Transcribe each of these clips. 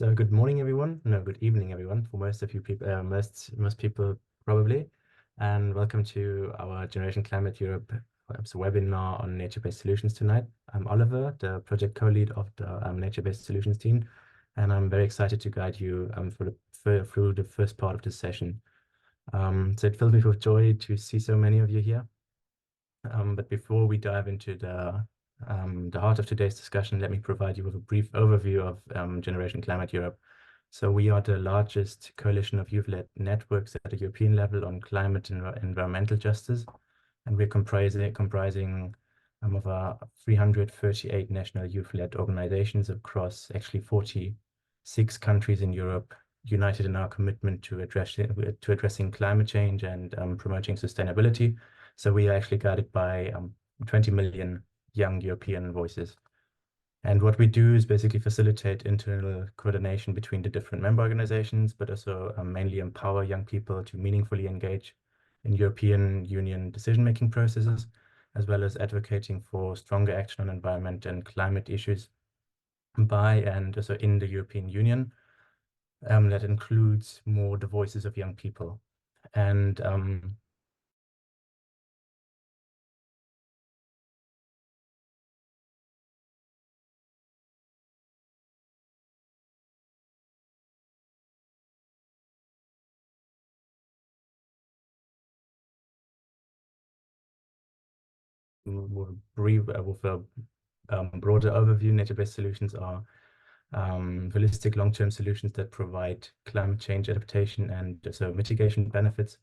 So good morning, everyone. No, good evening, everyone. For most of you people, most people probably, and welcome to our Generation Climate Europe webinar on nature-based solutions tonight. I'm Oliver, the project co-lead of the nature-based solutions team, and I'm very excited to guide you through the first part of this session. So it fills me with joy to see so many of you here. But before we dive into the heart of today's discussion, let me provide you with a brief overview of Generation Climate Europe. So we are the largest coalition of youth-led networks at the European level on climate and environmental justice. And we're comprising of our 338 national youth-led organizations across actually 46 countries in Europe, united in our commitment to addressing climate change and promoting sustainability. So we are actually guided by 20 million young European voices. And what we do is basically facilitate internal coordination between the different member organizations, but also mainly empower young people to meaningfully engage in European Union decision-making processes, as well as advocating for stronger action on environment and climate issues by and also in the European Union. That includes more the voices of young people. And with a broader overview, nature-based solutions are holistic long-term solutions that provide climate change adaptation and so mitigation benefits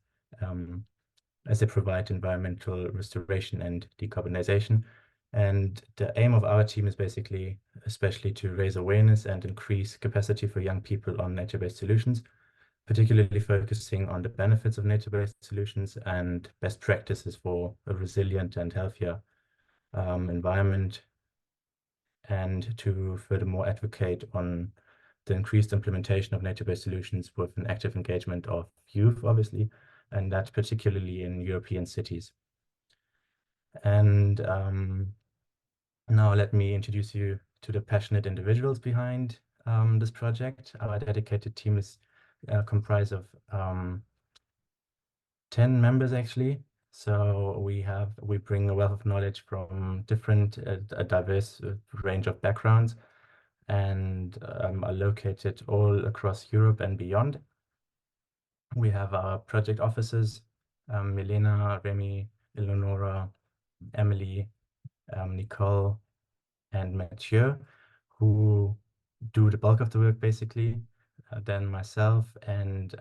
as they provide environmental restoration and decarbonization. And the aim of our team is basically, especially to raise awareness and increase capacity for young people on nature-based solutions, particularly focusing on the benefits of nature-based solutions and best practices for a resilient and healthier environment, and to furthermore advocate on the increased implementation of nature-based solutions with an active engagement of youth, obviously, and that's particularly in European cities. And now let me introduce you to the passionate individuals behind this project. Our dedicated team is comprised of 10 members, actually. So we bring a wealth of knowledge from different, a diverse range of backgrounds, and are located all across Europe and beyond. We have our project officers, Milena, Remy, Eleonora, Emily, Nicole, and Mathieu, who do the bulk of the work, basically. Then myself and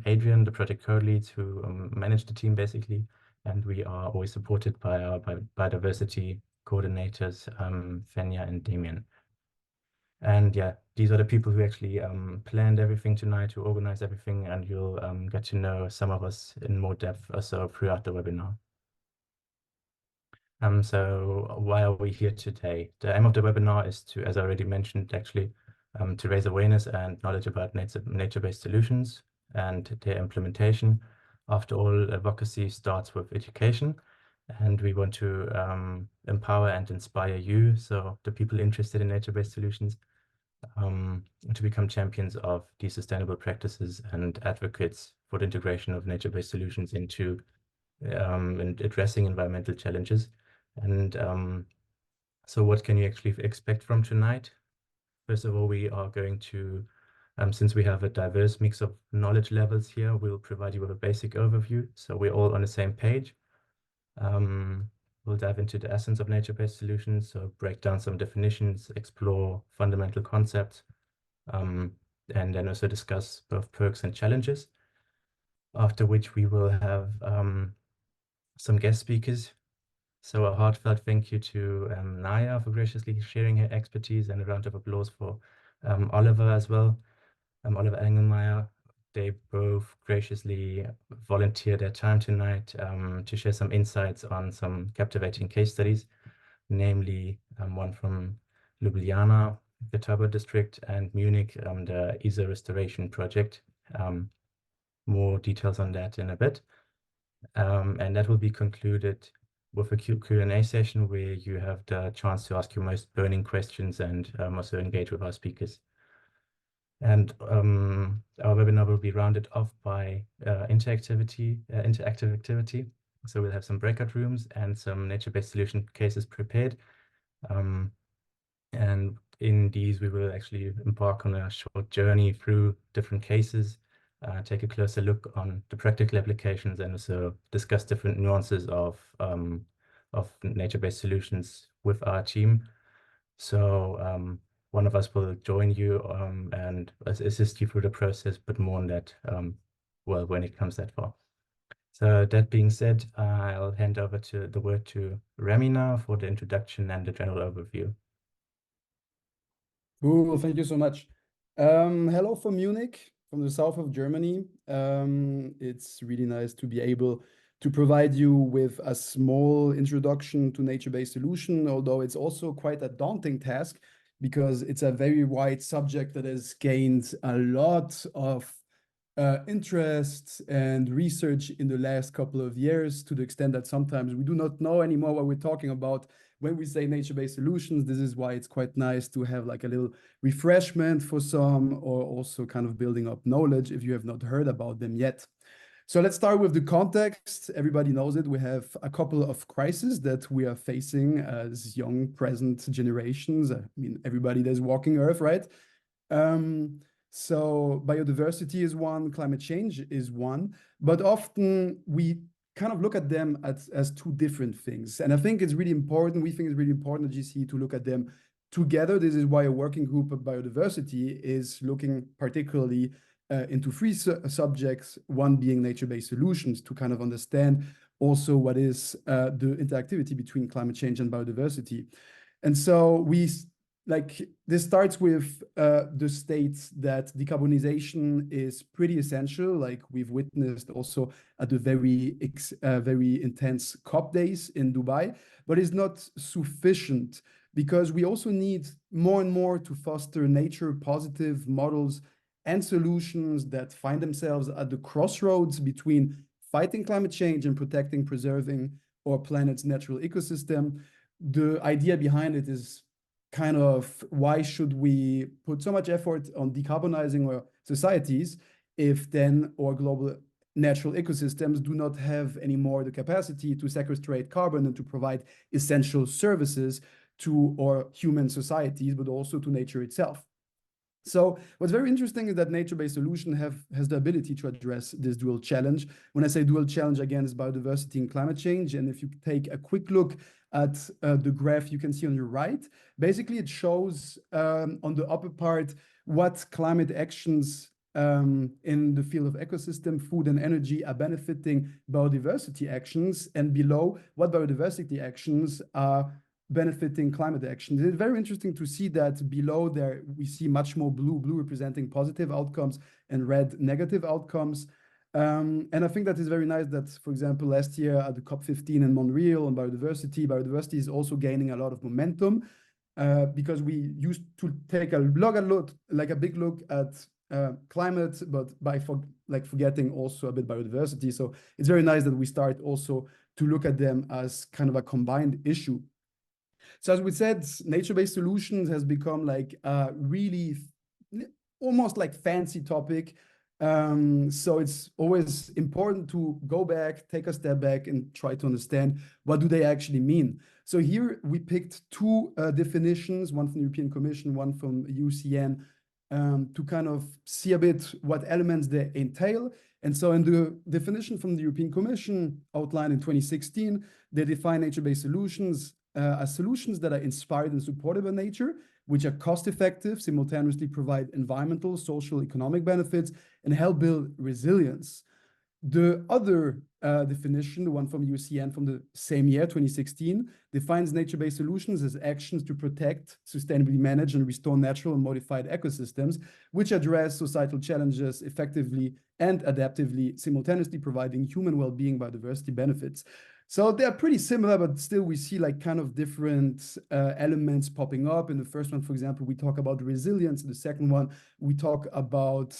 Adrian, the project co-leads, who manage the team, basically. And we are always supported by our biodiversity coordinators, Fenya and Damien. And yeah, these are the people who actually planned everything tonight, who organized everything, and you'll get to know some of us in more depth also throughout the webinar. So why are we here today? The aim of the webinar is to, as I already mentioned, actually, to raise awareness and knowledge about nature-based solutions and their implementation. After all, advocacy starts with education, and we want to empower and inspire you, so the people interested in nature-based solutions, to become champions of these sustainable practices and advocates for the integration of nature-based solutions into addressing environmental challenges. And so what can you actually expect from tonight? First of all, we are going to, since we have a diverse mix of knowledge levels here, we'll provide you with a basic overview, so we're all on the same page. We'll dive into the essence of nature-based solutions, so break down some definitions, explore fundamental concepts, and then also discuss both perks and challenges. After which we will have some guest speakers. So a heartfelt thank you to Naja for graciously sharing her expertise, and a round of applause for Oliver as well, Oliver Engelmayer. They both graciously volunteered their time tonight to share some insights on some captivating case studies, namely one from Ljubljana, the Turbo district, and Munich, the Isar Restoration project. More details on that in a bit. And that will be concluded with a Q&A session where you have the chance to ask your most burning questions and also engage with our speakers. And our webinar will be rounded off by interactive activity. So we'll have some breakout rooms and some nature-based solution cases prepared. And in these, we will actually embark on a short journey through different cases, take a closer look on the practical applications, and also discuss different nuances of nature-based solutions with our team. So one of us will join you and assist you through the process, but more on that, well, when it comes that far. So that being said, I'll hand over the word to Remy now for the introduction and the general overview. Cool, thank you so much. Hello from Munich, from the south of Germany. It's really nice to be able to provide you with a small introduction to nature-based solution, although it's also quite a daunting task because it's a very wide subject that has gained a lot of interest and research in the last couple of years, to the extent that sometimes we do not know anymore what we're talking about when we say nature-based solutions. This is why it's quite nice to have like a little refreshment for some, or also kind of building up knowledge if you have not heard about them yet. So let's start with the context. Everybody knows it. We have a couple of crises that we are facing as young present generations. I mean, everybody that's walking Earth, right? So biodiversity is one, climate change is one, but often we kind of look at them as two different things. And I think it's really important, we think it's really important at GC to look at them together. This is why a working group of biodiversity is looking particularly into three subjects, one being nature-based solutions, to kind of understand also what is the interactivity between climate change and biodiversity. And so this starts with the state that decarbonization is pretty essential, like we've witnessed also at the very intense COP days in Dubai, but it's not sufficient, because we also need more and more to foster nature positive models and solutions that find themselves at the crossroads between fighting climate change and preserving our planet's natural ecosystem. The idea behind it is kind of, why should we put so much effort on decarbonizing our societies if then our global natural ecosystems do not have anymore the capacity to sequestrate carbon and to provide essential services to our human societies, but also to nature itself. So what's very interesting is that nature-based solution has the ability to address this dual challenge. When I say dual challenge, again, is biodiversity and climate change. And if you take a quick look at the graph you can see on your right, basically it shows on the upper part what climate actions in the field of ecosystem, food and energy are benefiting biodiversity actions, and below what biodiversity actions are benefiting climate actions. It's very interesting to see that below there we see much more blue representing positive outcomes and red negative outcomes. And I think that is very nice that, for example, last year at the COP15 in Montreal on biodiversity is also gaining a lot of momentum because we used to take a big look at climate, but by forgetting also a bit biodiversity. So it's very nice that we start also to look at them as kind of a combined issue. So as we said, nature-based solutions has become like a really almost like fancy topic. So it's always important to go back, take a step back, and try to understand what do they actually mean. So here we picked two definitions, one from the European Commission, one from UCN, to kind of see a bit what elements they entail. And so in the definition from the European Commission outlined in 2016, they define nature-based solutions as solutions that are inspired and supported by nature, which are cost-effective, simultaneously provide environmental, social, economic benefits, and help build resilience. The other definition, the one from UCN from the same year, 2016, defines nature-based solutions as actions to protect, sustainably manage, and restore natural and modified ecosystems, which address societal challenges effectively and adaptively, simultaneously providing human well-being, biodiversity benefits. So they're pretty similar, but still we see like kind of different elements popping up. In the first one, for example, we talk about resilience. In the second one, we talk about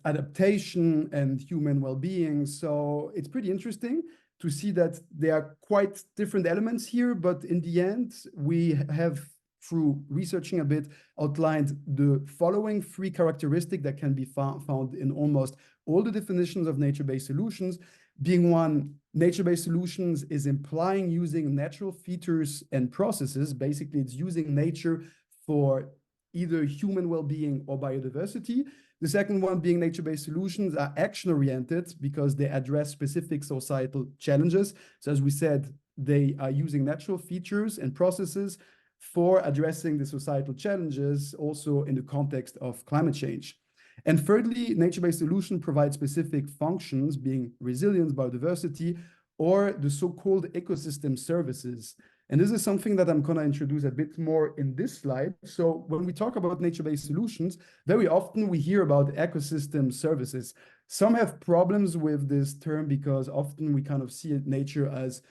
adaptation and human well-being. So it's pretty interesting to see that there are quite different elements here, but in the end, we have through researching a bit, outlined the following 3 characteristics that can be found in almost all the definitions of nature-based solutions. Being one, nature-based solutions is implying using natural features and processes. Basically, it's using nature for either human well-being or biodiversity. The second one being nature-based solutions are action-oriented because they address specific societal challenges. So as we said, they are using natural features and processes for addressing the societal challenges, also in the context of climate change. And thirdly, nature-based solution provides specific functions, being resilience, biodiversity, or the so-called ecosystem services. And this is something that I'm going to introduce a bit more in this slide. So when we talk about nature-based solutions, very often we hear about ecosystem services. Some have problems with this term because often we kind of see nature as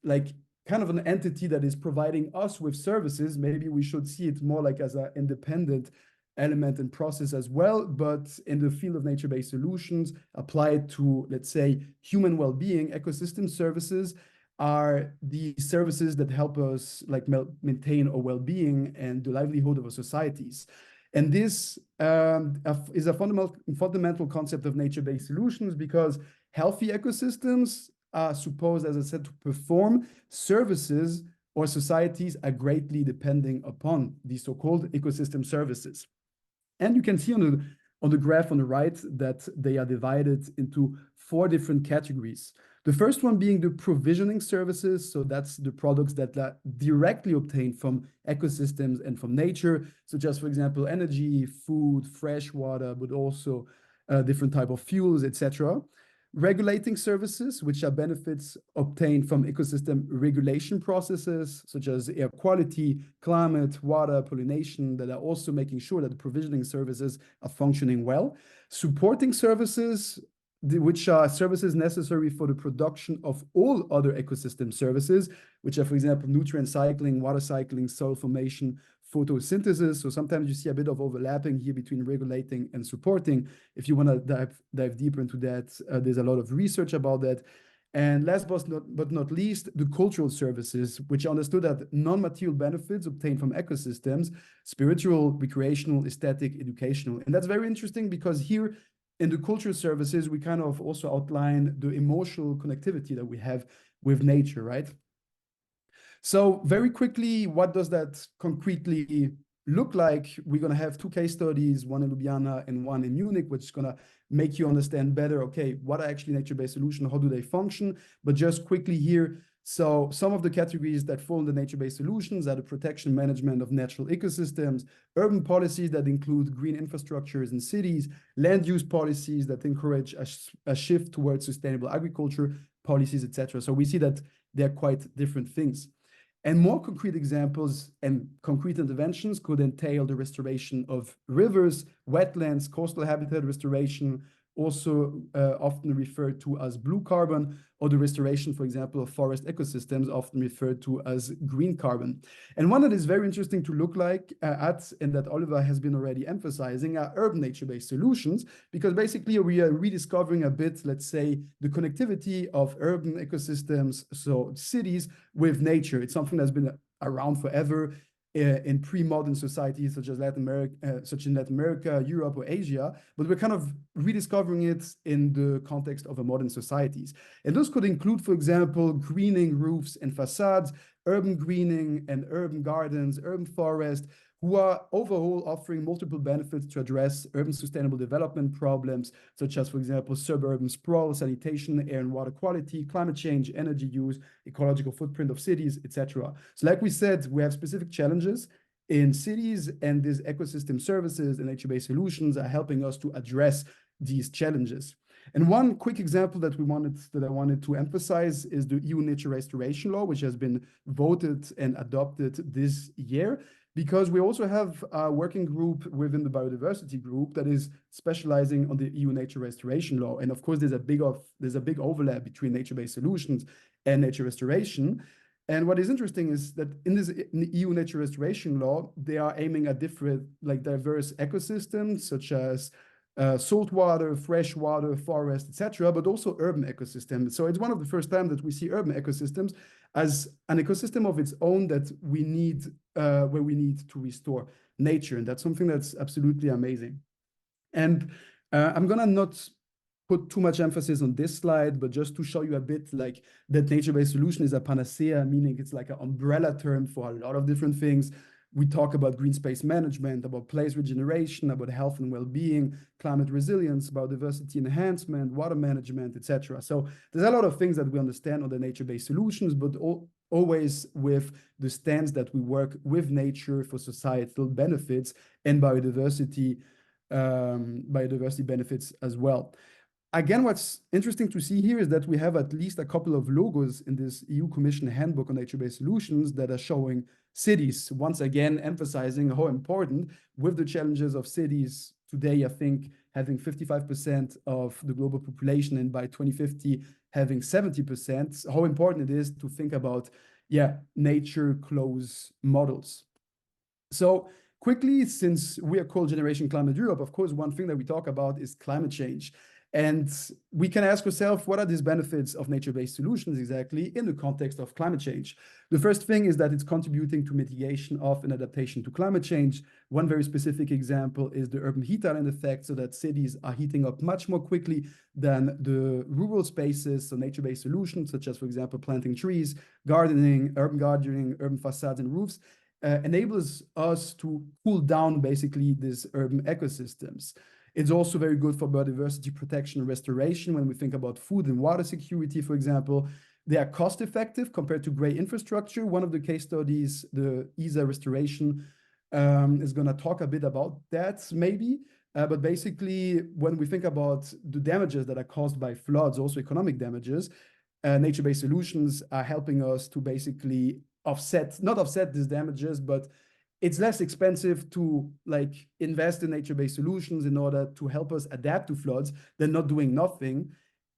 like kind of an entity that is providing us with services. Maybe we should see it more like as an independent element and process as well, but in the field of nature-based solutions applied to, let's say, human well-being, ecosystem services are the services that help us like maintain our well-being and the livelihood of our societies. And this is a fundamental concept of nature-based solutions because healthy ecosystems are supposed, as I said, to perform services or societies are greatly depending upon these so-called ecosystem services. And you can see on the graph on the right that they are divided into 4 different categories. The first one being the provisioning services. So that's the products that are directly obtained from ecosystems and from nature, such as, for example, energy, food, fresh water, but also different type of fuels, etc. Regulating services, which are benefits obtained from ecosystem regulation processes, such as air quality, climate, water, pollination, that are also making sure that the provisioning services are functioning well. Supporting services, which are services necessary for the production of all other ecosystem services, which are, for example, nutrient cycling, water cycling, soil formation, photosynthesis. So sometimes you see a bit of overlapping here between regulating and supporting. If you want to dive deeper into that, there's a lot of research about that. And last but not least, the cultural services, which understood that non-material benefits obtained from ecosystems, spiritual, recreational, aesthetic, educational. And that's very interesting because here in the cultural services, we kind of also outline the emotional connectivity that we have with nature, right? So very quickly, what does that concretely look like? We're going to have 2 case studies, one in Ljubljana and one in Munich, which is going to make you understand better, okay, what are actually nature-based solutions, how do they function? But just quickly here, so some of the categories that fall in the nature-based solutions are the protection management of natural ecosystems, urban policies that include green infrastructures in cities, land use policies that encourage a shift towards sustainable agriculture policies, etc. So we see that they're quite different things. And more concrete examples and concrete interventions could entail the restoration of rivers, wetlands, coastal habitat restoration, also often referred to as blue carbon, or the restoration, for example, of forest ecosystems, often referred to as green carbon. And one that is very interesting to look at, and that Oliver has been already emphasizing, are urban nature-based solutions, because basically we are rediscovering a bit, let's say, the connectivity of urban ecosystems, so cities, with nature. It's something that's been around forever in pre-modern societies such as Latin America, Europe, or Asia, but we're kind of rediscovering it in the context of a modern societies. And those could include, for example, greening roofs and facades, urban greening and urban gardens, urban forest, who are overall offering multiple benefits to address urban sustainable development problems, such as, for example, suburban sprawl, sanitation, air and water quality, climate change, energy use, ecological footprint of cities, etc. So like we said, we have specific challenges in cities, and these ecosystem services and nature-based solutions are helping us to address these challenges. And one quick example that I wanted to emphasize is the EU Nature Restoration Law, which has been voted and adopted this year, because we also have a working group within the biodiversity group that is specializing on the EU Nature Restoration Law. And of course, there's a big overlap between nature-based solutions and nature restoration. And what is interesting is that in the EU Nature Restoration Law, they are aiming at different, like, diverse ecosystems, such as saltwater, freshwater, forest, etc., but also urban ecosystems. So it's one of the first times that we see urban ecosystems as an ecosystem of its own that we need, where we need to restore nature. And that's something that's absolutely amazing. And I'm gonna not put too much emphasis on this slide, but just to show you a bit like that nature-based solution is a panacea, meaning it's like an umbrella term for a lot of different things. We talk about green space management, about place regeneration, about health and well-being, climate resilience, biodiversity enhancement, water management, etc. So there's a lot of things that we understand on the nature-based solutions, but always with the stance that we work with nature for societal benefits and biodiversity benefits as well. Again, what's interesting to see here is that we have at least a couple of logos in this EU Commission handbook on nature-based solutions that are showing cities, once again emphasizing how important, with the challenges of cities today, I think having 55% of the global population and by 2050 having 70%, how important it is to think about, nature close models. So quickly, since we are called Generation Climate Europe, of course, one thing that we talk about is climate change. And we can ask ourselves, what are these benefits of nature-based solutions exactly in the context of climate change? The first thing is that it's contributing to mitigation of and adaptation to climate change. One very specific example is the urban heat island effect, so that cities are heating up much more quickly than the rural spaces. So nature-based solutions, such as, for example, planting trees, gardening, urban facades and roofs, enables us to cool down basically these urban ecosystems. It's also very good for biodiversity protection and restoration when we think about food and water security, for example. They are cost effective compared to gray infrastructure. One of the case studies, the Isar Restoration, is going to talk a bit about that maybe. But basically, when we think about the damages that are caused by floods, also economic damages, nature-based solutions are helping us to basically not offset these damages, but it's less expensive to like invest in nature-based solutions in order to help us adapt to floods than not doing nothing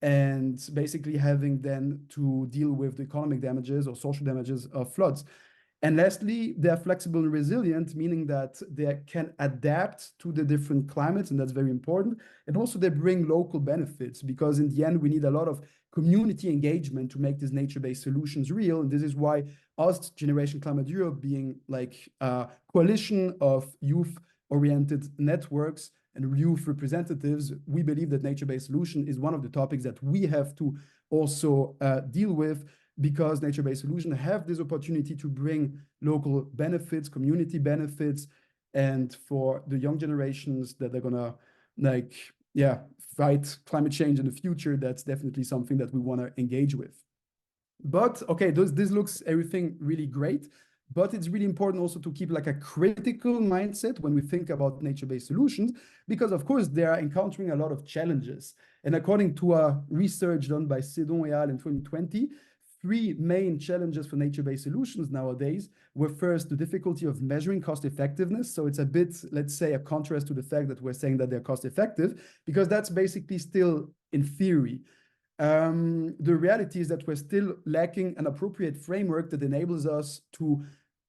and basically having then to deal with the economic damages or social damages of floods. And lastly, they're flexible and resilient, meaning that they can adapt to the different climates, and that's very important. And also they bring local benefits, because in the end, we need a lot of community engagement to make these nature-based solutions real. And this is why us, Generation Climate Europe, being like a coalition of youth-oriented networks and youth representatives, we believe that nature-based solution is one of the topics that we have to also deal with, because nature-based solutions have this opportunity to bring local benefits, community benefits, and for the young generations that are gonna fight climate change in the future, that's definitely something that we want to engage with. But okay, this looks everything really great, but it's really important also to keep like a critical mindset when we think about nature-based solutions, because of course they are encountering a lot of challenges. And according to a research done by Sedon et al. In 2020, 3 main challenges for nature-based solutions nowadays were first, the difficulty of measuring cost effectiveness. So it's a bit, let's say, a contrast to the fact that we're saying that they're cost effective, because that's basically still in theory. The reality is that we're still lacking an appropriate framework that enables us to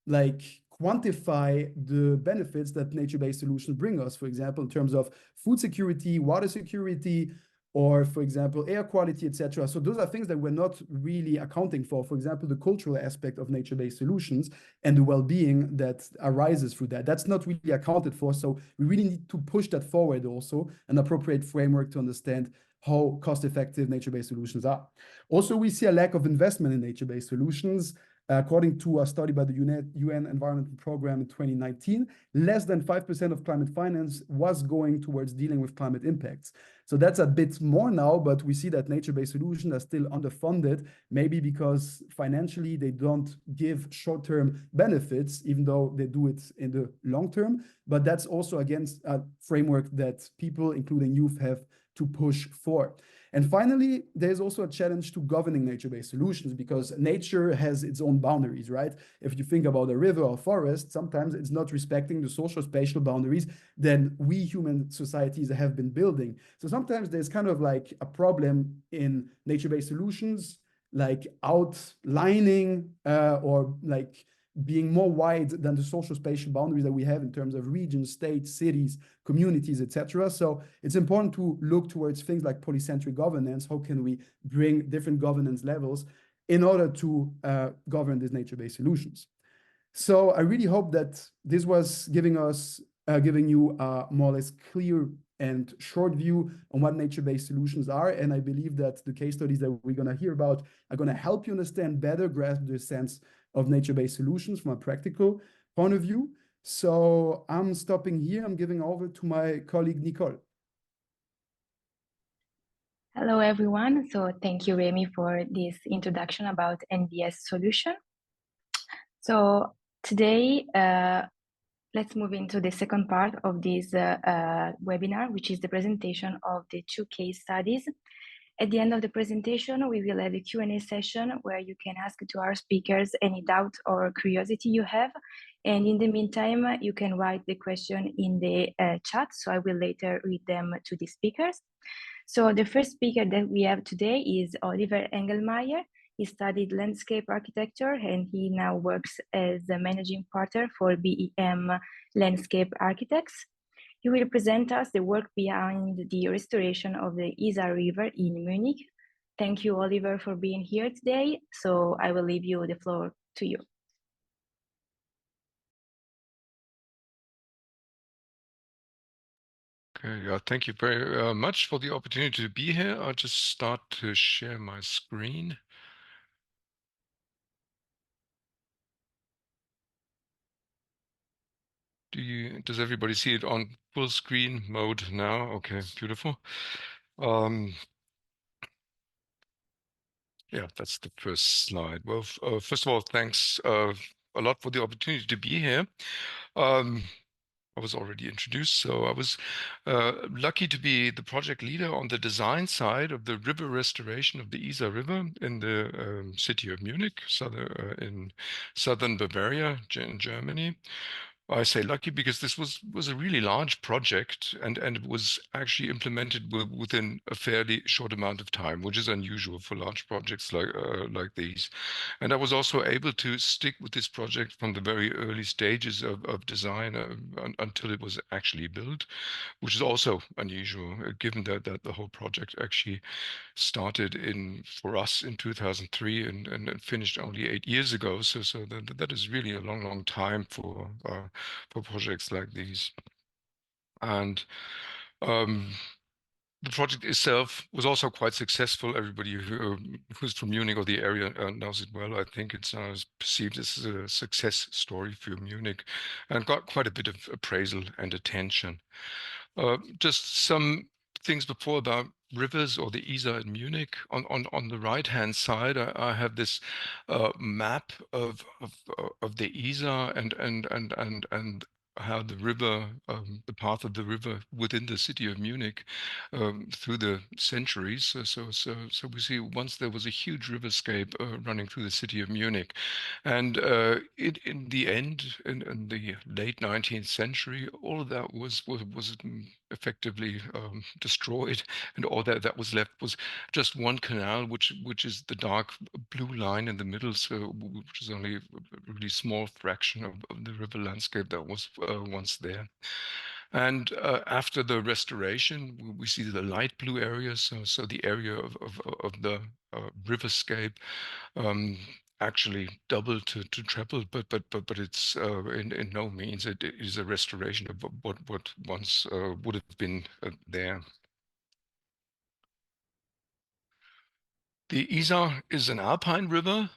like quantify the benefits that nature-based solutions bring us, for example, in terms of food security, water security, or for example, air quality, etc. So those are things that we're not really accounting for example, the cultural aspect of nature-based solutions and the well-being that arises through that. That's not really accounted for. So we really need to push that forward also, an appropriate framework to understand how cost-effective nature-based solutions are. Also, we see a lack of investment in nature-based solutions. According to a study by the UN Environment Programme in 2019, less than 5% of climate finance was going towards dealing with climate impacts. So that's a bit more now, but we see that nature-based solutions are still underfunded, maybe because financially they don't give short-term benefits, even though they do it in the long term. But that's also against a framework that people, including youth, have to push for. And finally, there's also a challenge to governing nature-based solutions, because nature has its own boundaries, right? If you think about a river or forest, sometimes it's not respecting the social spatial boundaries that we human societies have been building. So sometimes there's kind of like a problem in nature-based solutions, like outlining or like being more wide than the social spatial boundaries that we have in terms of regions, states, cities, communities, etc. So it's important to look towards things like polycentric governance. How can we bring different governance levels in order to govern these nature-based solutions. So I really hope that this was giving you a more or less clear and short view on what nature-based solutions are. And I believe that the case studies that we're going to hear about are going to help you understand better, grasp the sense of nature-based solutions from a practical point of view. So I'm stopping here. I'm giving over to my colleague, Nicole. Hello, everyone. So thank you, Remy, for this introduction about NBS solution. So today, let's move into the second part of this webinar, which is the presentation of the 2 case studies. At the end of the presentation, we will have a Q&A session where you can ask to our speakers any doubt or curiosity you have. And in the meantime, you can write the question in the chat, so I will later read them to the speakers. So the first speaker that we have today is Oliver Engelmayer. He studied landscape architecture and he now works as a managing partner for BEM Landscape Architects. He will present us the work behind the restoration of the Isar River in Munich. Thank you, Oliver, for being here today. So I will leave you the floor to you. Okay, yeah, thank you very much for the opportunity to be here. I'll just start to share my screen. Does everybody see it on full screen mode now? Okay, beautiful. Yeah, that's the first slide. Well, first of all, thanks a lot for the opportunity to be here. I was already introduced, so I was lucky to be the project leader on the design side of the river restoration of the Isar River in the city of Munich, in southern Bavaria, in Germany. I say lucky because this was a really large project, and it was actually implemented within a fairly short amount of time, which is unusual for large projects like these. And I was also able to stick with this project from the very early stages of design until it was actually built, which is also unusual, given that the whole project actually started for us in 2003 and finished only 8 years ago. So that is really a long time for projects like these. And the project itself was also quite successful. Everybody who's from Munich or the area knows it well. I think it's perceived as a success story for Munich and got quite a bit of appraisal and attention. Just some things before about rivers or the Isar in Munich. On the right-hand side, I have this map of the Isar and how the river, the path of the river within the city of Munich through the centuries. So we see once there was a huge riverscape running through the city of Munich, and in the end, in the late 19th century, all of that was effectively destroyed, and all that was left was just one canal, which is the dark blue line in the middle, so which is only a really small fraction of the river landscape that was once there. And after the restoration, we see the light blue areas, so the area of the riverscape actually doubled to trebled, but it's in no means it is a restoration of what once would have been there. The Isar is an alpine river.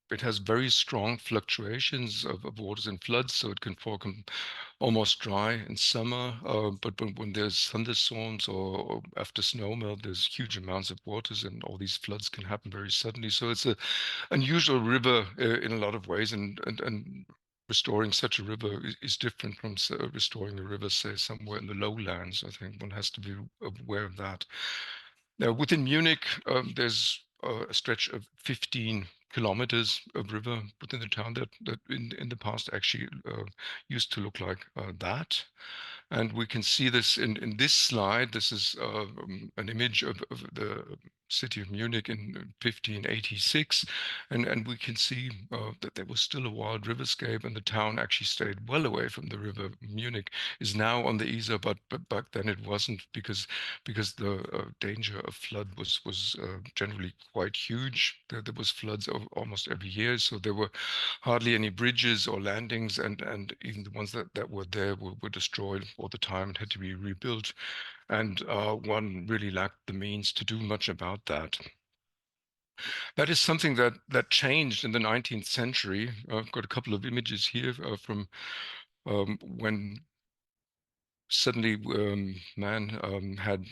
It has very strong fluctuations of waters and floods, so it can fall almost dry in summer. But when there's thunderstorms or after snowmelt, there's huge amounts of waters, and all these floods can happen very suddenly. So it's an unusual river in a lot of ways, and restoring such a river is different from restoring a river, say, somewhere in the lowlands. I think one has to be aware of that. Now, within Munich, there's a stretch of 15 kilometers of river within the town that in the past actually used to look like that. And we can see this in this slide. This is an image of the city of Munich in 1586, and we can see that there was still a wild riverscape, and the town actually stayed well away from the river. Munich is now on the Isar, but back then it wasn't, because the danger of flood was generally quite huge. There was floods almost every year, so there were hardly any bridges or landings, and even the ones that were there were destroyed all the time and had to be rebuilt. And one really lacked the means to do much about that. That is something that changed in the 19th century. I've got a couple of images here from when suddenly man had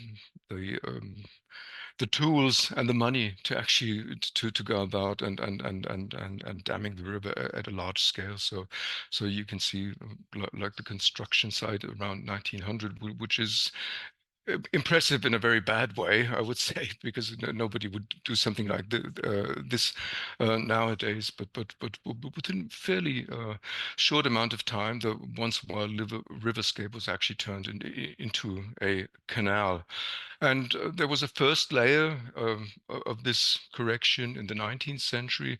the tools and the money to actually to go about and damming the river at a large scale. So you can see like the construction site around 1900, which is impressive in a very bad way, I would say, because nobody would do something like this nowadays. But within a fairly short amount of time, the once wild riverscape was actually turned into a canal. And there was a first layer of this correction in the 19th century,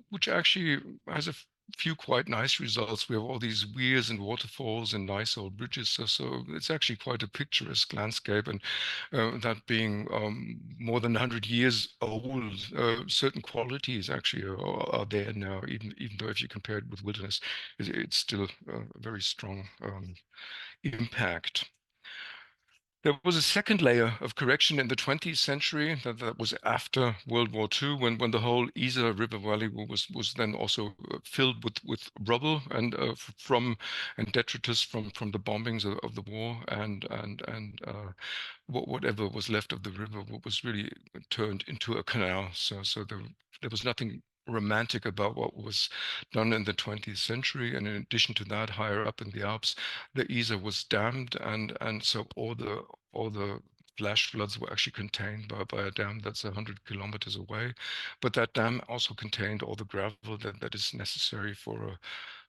which actually has a few quite nice results. We have all these weirs and waterfalls and nice old bridges. So it's actually quite a picturesque landscape. And that being more than 100 years old, certain qualities actually are there now, even though if you compare it with wilderness, it's still a very strong impact. There was a second layer of correction in the 20th century that was after World War II, when the whole Isar River Valley was then also filled with rubble and detritus from the bombings of the war, and whatever was left of the river was really turned into a canal. So there was nothing romantic about what was done in the 20th century. And in addition to that, higher up in the Alps, the Isar was dammed, and so all the flash floods were actually contained by a dam that's 100 kilometers away. But that dam also contained all the gravel that is necessary for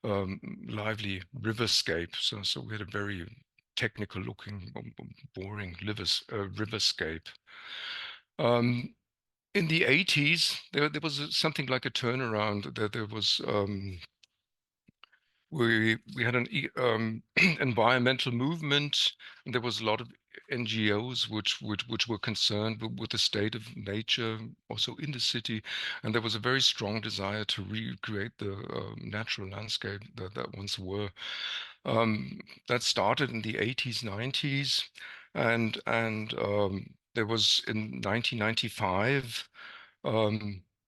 a lively riverscape. So we had a very technical looking, boring riverscape. In the 80s, there was something like a turnaround. There was we had an environmental movement, and there was a lot of NGOs which were concerned with the state of nature also in the city, and there was a very strong desire to recreate the natural landscape that once were. That started in the 80s, 90s, and there was in 1995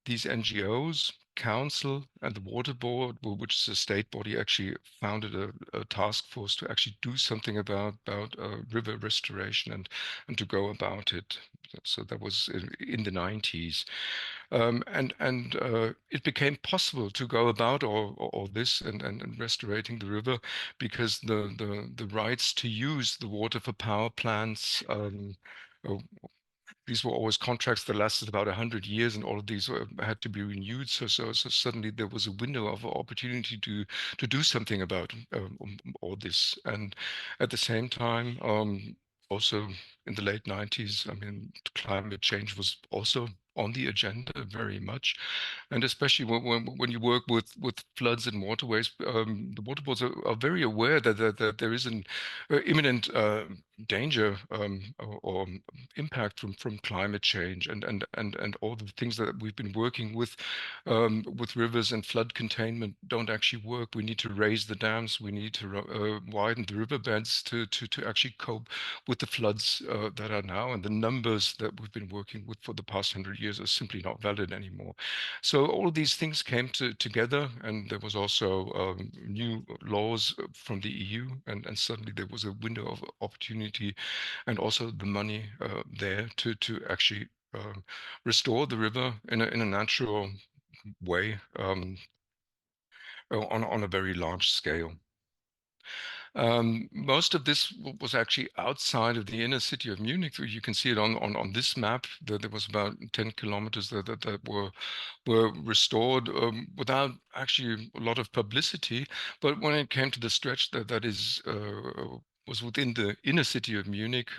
these NGOs, council, and the water board, which is a state body, actually founded a task force to actually do something about river restoration and to go about it. So that was in the 90s. It became possible to go about all this and restorating the river, because the rights to use the water for power plants, these were always contracts that lasted about 100 years, and all of these had to be renewed. So suddenly there was a window of opportunity to do something about all this. And at the same time, also in the late 90s, I mean, climate change was also on the agenda very much, and especially when you work with floods and waterways, the water boards are very aware that there is an imminent danger or impact from climate change, and all the things that we've been working with rivers and flood containment don't actually work. We need to raise the dams, we need to widen the riverbeds to actually cope with the floods that are now, and the numbers that we've been working with for the past 100 years are simply not valid anymore. So all of these things came together, and there was also new laws from the EU, and suddenly there was a window of opportunity and also the money there to actually restore the river in a natural way on a very large scale. Most of this was actually outside of the inner city of Munich. You can see it on this map. There was about 10 kilometers that were restored without actually a lot of publicity. But when it came to the stretch that was within the inner city of Munich,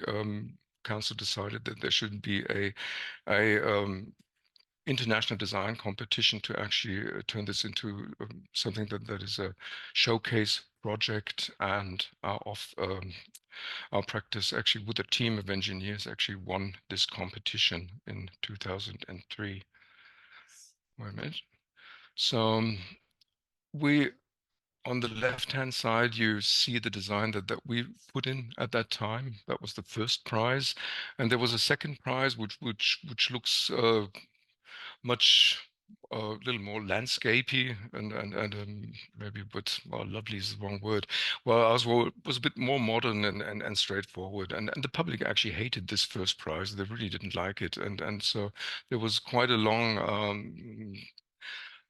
council decided that there should be a international design competition to actually turn this into something that is a showcase project, and our practice actually with a team of engineers actually won this competition in 2003. Wait a minute. So we, on the left-hand side, you see the design that we put in at that time. That was the first prize, and there was a second prize which looks much a little more landscapey and maybe a bit, well, lovely is the wrong word. Well, ours was a bit more modern and straightforward, and the public actually hated this first prize. They really didn't like it, and so there was quite a long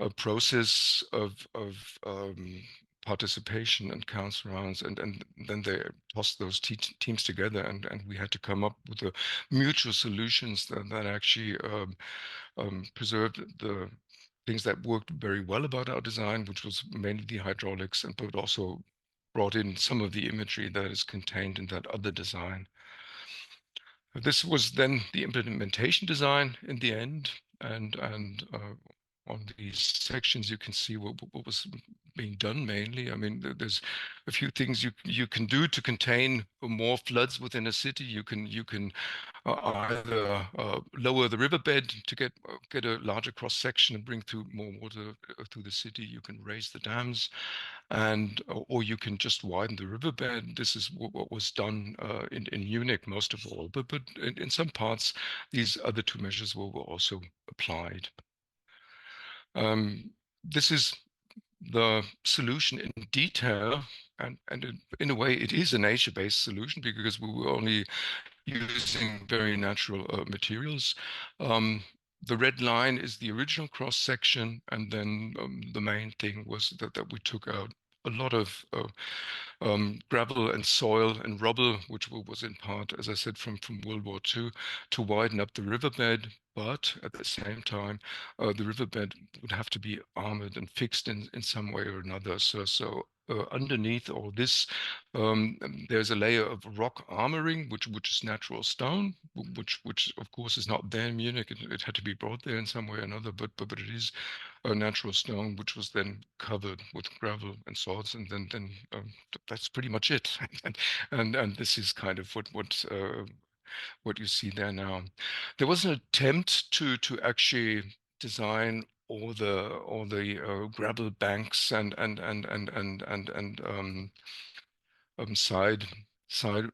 a process of participation and council rounds, and then they tossed those teams together, and we had to come up with the mutual solutions that actually preserved the things that worked very well about our design, which was mainly the hydraulics, and but also brought in some of the imagery that is contained in that other design. This was then the implementation design in the end, and on these sections you can see what was being done mainly. I mean, there's a few things you can do to contain more floods within a city. You can either lower the riverbed to get a larger cross section and bring through more water through the city. You can raise the dams, and or you can just widen the riverbed. This is what was done in Munich most of all, but in some parts these other two measures were also applied. This is the solution in detail, and in a way it is a nature-based solution because we were only using very natural materials. The red line is the original cross section, and then the main thing was that we took out a lot of gravel and soil and rubble, which was in part, as I said, from World War II, to widen up the riverbed. But at the same time, the riverbed would have to be armored and fixed in some way or another. So underneath all this, there's a layer of rock armoring, which is natural stone, which of course is not there in Munich. It had to be brought there in some way or another, but it is a natural stone, which was then covered with gravel and soils, and then that's pretty much it. and this is kind of what you see there now. There was an attempt to actually design all the gravel banks and side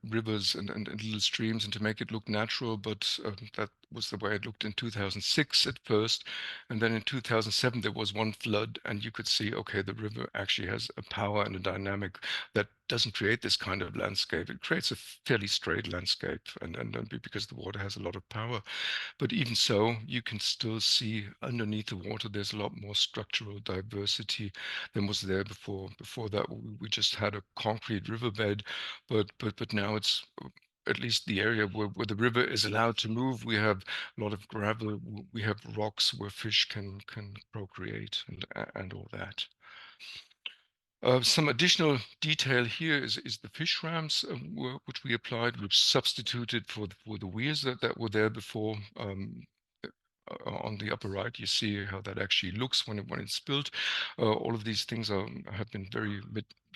rivers and little streams, and to make it look natural, but that was the way it looked in 2006 at first, and then in 2007 there was one flood, and you could see, okay, the river actually has a power and a dynamic that doesn't create this kind of landscape. It creates a fairly straight landscape, and because the water has a lot of power. But even so, you can still see underneath the water there's a lot more structural diversity than was there before. Before that, we just had a concrete riverbed, but now it's at least the area where the river is allowed to move. We have a lot of gravel. We have rocks where fish can procreate and all that. Some additional detail here is the fish ramps which we applied, which substituted for the weirs that were there before. On the upper right, you see how that actually looks when it's built. All of these things have been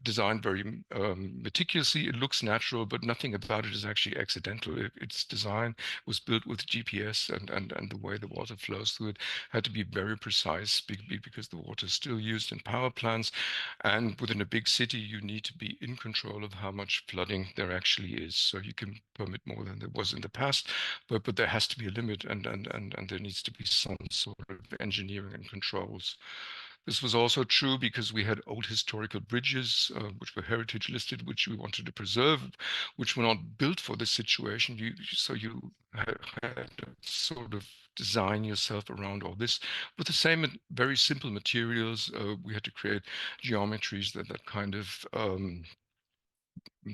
designed very meticulously. It looks natural, but nothing about it is actually accidental. Its design was built with GPS, and the way the water flows through it had to be very precise because the water is still used in power plants, and within a big city you need to be in control of how much flooding there actually is. So you can permit more than there was in the past, but there has to be a limit, and there needs to be some sort of engineering and controls. This was also true because we had old historical bridges, which were heritage listed, which we wanted to preserve, which were not built for this situation. So you had to sort of design yourself around all this with the same very simple materials. We had to create geometries that kind of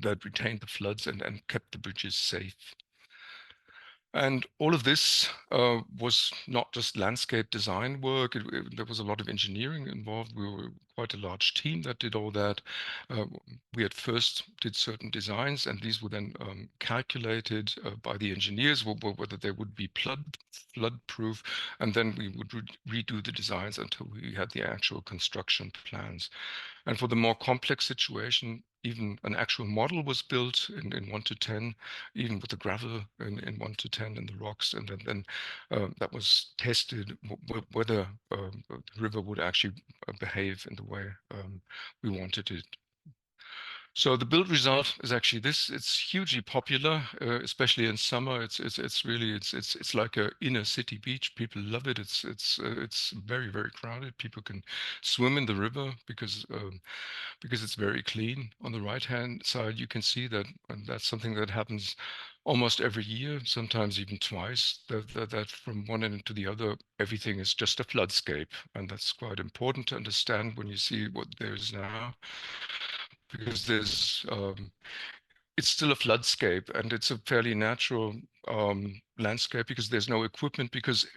that retained the floods and kept the bridges safe. And all of this was not just landscape design work. There was a lot of engineering involved. We were quite a large team that did all that. We at first did certain designs, and these were then calculated by the engineers whether they would be flood proof, and then we would redo the designs until we had the actual construction plans. And for the more complex situation, even an actual model was built in 1 to 10, even with the gravel in 1 to 10 and the rocks, and then that was tested whether the river would actually behave in the way we wanted it. So the build result is actually this. It's hugely popular, especially in summer. It's really like a inner city beach. People love it. It's very, very crowded. People can swim in the river because it's very clean. On the right-hand side, you can see that, and that's something that happens almost every year, sometimes even twice, that from one end to the other, everything is just a floodscape. And that's quite important to understand when you see what there is now, because it's still a floodscape, and it's a fairly natural landscape because there's no equipment, because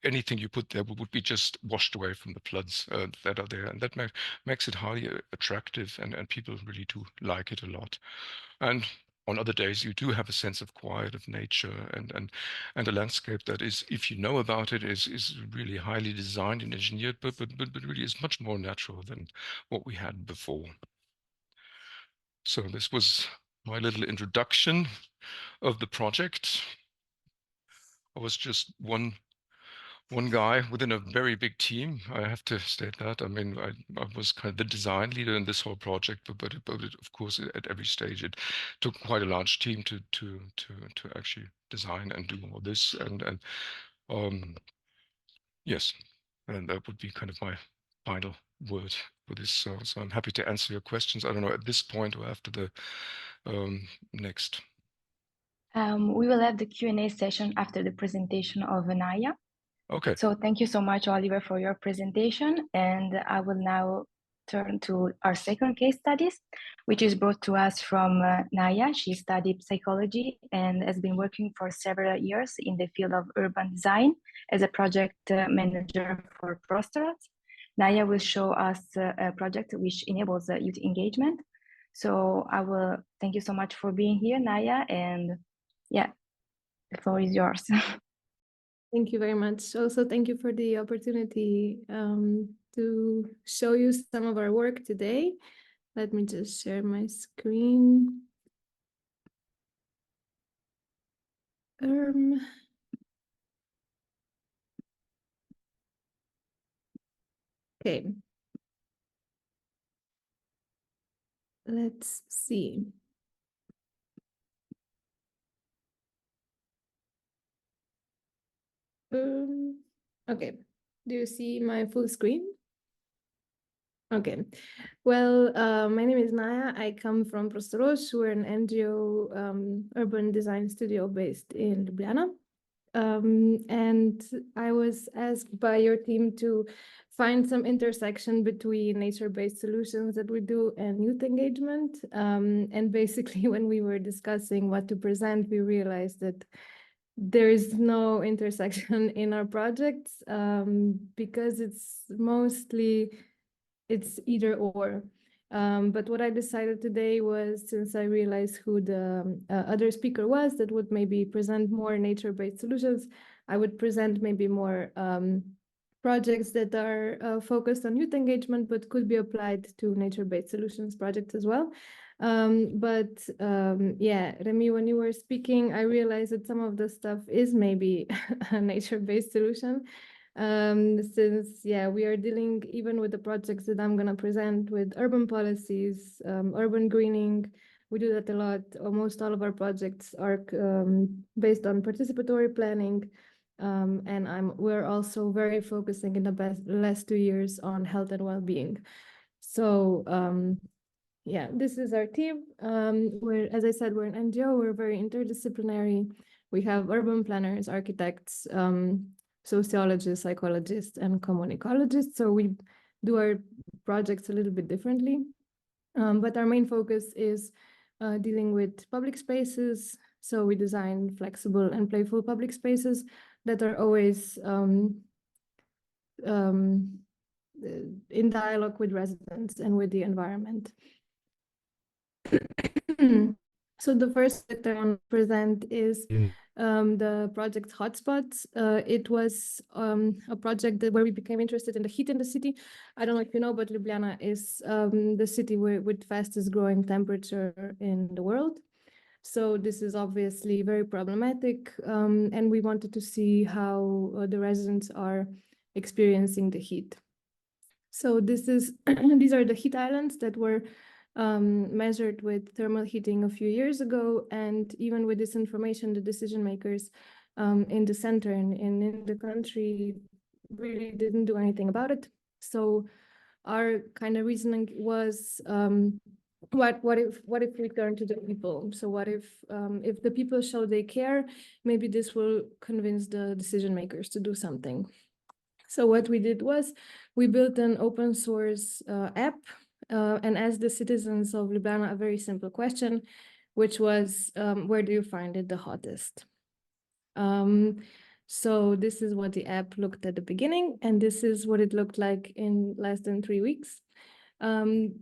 anything you put there would be just washed away from the floods that are there, and that makes it highly attractive, and people really do like it a lot. And on other days, you do have a sense of quiet, of nature, and a landscape that is, if you know about it, is really highly designed and engineered, but really is much more natural than what we had before. So this was my little introduction of the project. I was just one guy within a very big team. I have to state that. I mean, I was kind of the design leader in this whole project, but of course, at every stage, it took quite a large team to actually design and do all this. And yes, and that would be kind of my final word for this. So I'm happy to answer your questions. I don't know at this point or after the next. We will have the Q&A session after the presentation of Naja. Okay. So thank you so much, Oliver, for your presentation. And I will now turn to our second case studies, which is brought to us from Naja. She studied psychology and has been working for several years in the field of urban design as a project manager for Prostoroz. Naja will show us a project which enables youth engagement. So I will thank you so much for being here, Naja, and yeah, the floor is yours. Thank you very much. Also, thank you for the opportunity to show you some of our work today. Let me just share my screen. Okay. Let's see. Okay. Do you see my full screen? Okay. Well, my name is Naja. I come from Prostoroz. We're an NGO urban design studio based in Ljubljana. And I was asked by your team to find some intersection between nature-based solutions that we do and youth engagement. And basically, when we were discussing what to present, we realized that there is no intersection in our projects because it's either or. But what I decided today was, since I realized who the other speaker was that would maybe present more nature-based solutions, I would present maybe more projects that are focused on youth engagement, but could be applied to nature-based solutions projects as well. Yeah, Remy, when you were speaking, I realized that some of the stuff is maybe a nature-based solution. Since we are dealing even with the projects that I'm going to present with urban policies, urban greening. We do that a lot. Almost all of our projects are based on participatory planning, and we're also very focusing in the last 2 years on health and well-being. So this is our team. As I said, we're an NGO. We're very interdisciplinary. We have urban planners, architects, sociologists, psychologists, and communicologists. So we do our projects a little bit differently. But our main focus is dealing with public spaces. So we design flexible and playful public spaces that are always in dialogue with residents and with the environment. So the first that I want to present is the project Hotspots. It was a project where we became interested in the heat in the city. I don't know if you know, but Ljubljana is the city with fastest growing temperature in the world. So this is obviously very problematic, and we wanted to see how the residents are experiencing the heat. So this is these are the heat islands that were measured with thermal heating a few years ago, and even with this information, the decision makers in the center and in the country really didn't do anything about it. So our kind of reasoning was, what if we turn to the people? So what if the people show they care, maybe this will convince the decision makers to do something. So what we did was we built an open source app and asked the citizens of Ljubljana a very simple question, which was, where do you find it the hottest? So this is what the app looked at the beginning, and this is what it looked like in less than 3 weeks.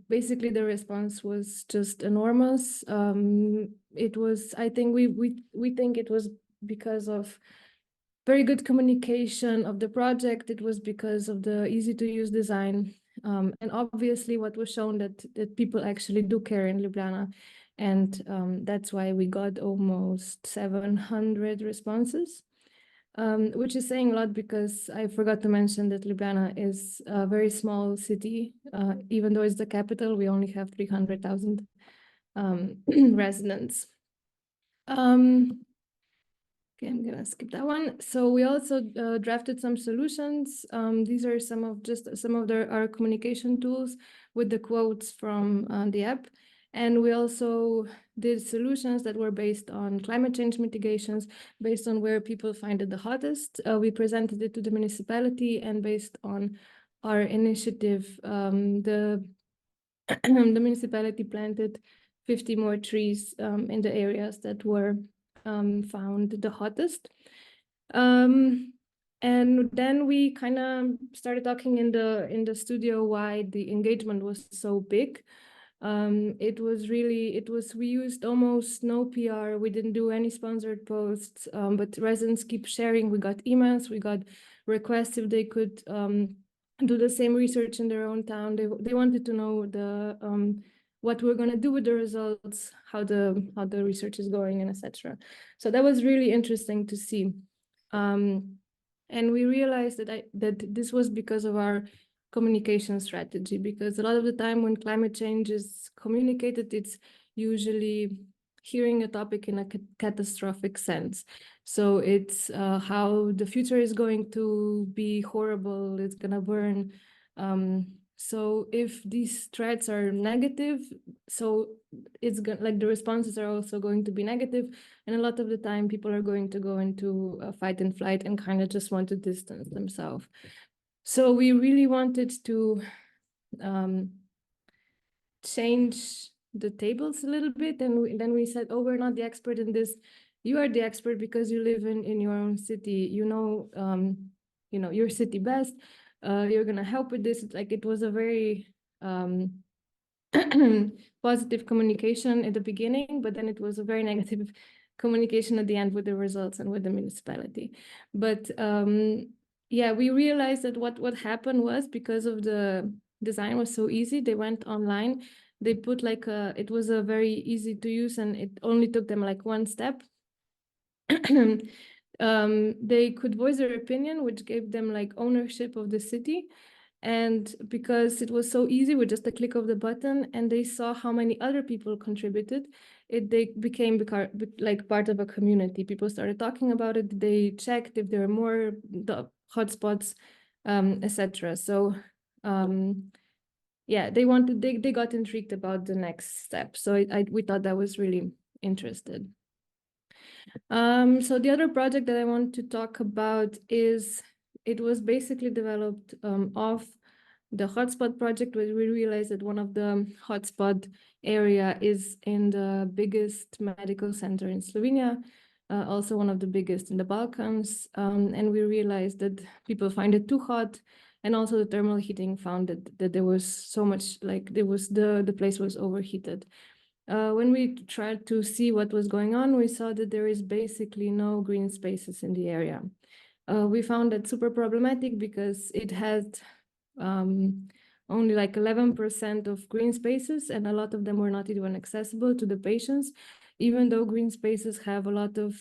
Basically, the response was just enormous. It was, I think we think it was because of very good communication of the project. It was because of the easy to use design. And obviously what was shown that people actually do care in Ljubljana. And that's why we got almost 700 responses, which is saying a lot, because I forgot to mention that Ljubljana is a very small city. Even though it's the capital, we only have 300,000 residents. Okay, I'm gonna skip that one. So we also drafted some solutions. These are some of our communication tools with the quotes from the app. And we also did solutions that were based on climate change mitigations, based on where people find it the hottest. We presented it to the municipality, and based on our initiative, the municipality planted 50 more trees in the areas that were found the hottest. And then we kind of started talking in the studio why the engagement was so big. We used almost no PR. We didn't do any sponsored posts, but residents keep sharing. We got emails, we got requests if they could do the same research in their own town. They wanted to know what we're going to do with the results, how the research is going, and etc. So that was really interesting to see. And we realized that this was because of our communication strategy, because a lot of the time when climate change is communicated, it's usually hearing a topic in a catastrophic sense. So it's how the future is going to be horrible, it's going to burn. So if these threats are negative, so it's like the responses are also going to be negative. And a lot of the time people are going to go into a fight and flight and kind of just want to distance themselves. So we really wanted to change the tables a little bit. And then we said, oh, we're not the expert in this. You are the expert because you live in your own city. You know your city best. You're gonna help with this. Like, it was a very positive communication at the beginning, but then it was a very negative communication at the end with the results and with the municipality. But yeah, we realized that what happened was, because of the design was so easy, they went online. They put it was a very easy to use, and it only took them like one step. They could voice their opinion, which gave them like ownership of the city. And because it was so easy with just a click of the button, and they saw how many other people contributed, they became like part of a community. People started talking about it. They checked if there were more hotspots, etc. So yeah, they got intrigued about the next step. So we thought that was really interesting. So the other project that I want to talk about is, it was basically developed off the hotspot project, where we realized that one of the hotspot area is in the biggest medical center in Slovenia, also one of the biggest in the Balkans. And we realized that people find it too hot. And also the thermal heating found that there was so much, like the place was overheated. When we tried to see what was going on, we saw that there is basically no green spaces in the area. We found that super problematic because it had only like 11% of green spaces, and a lot of them were not even accessible to the patients, even though green spaces have a lot of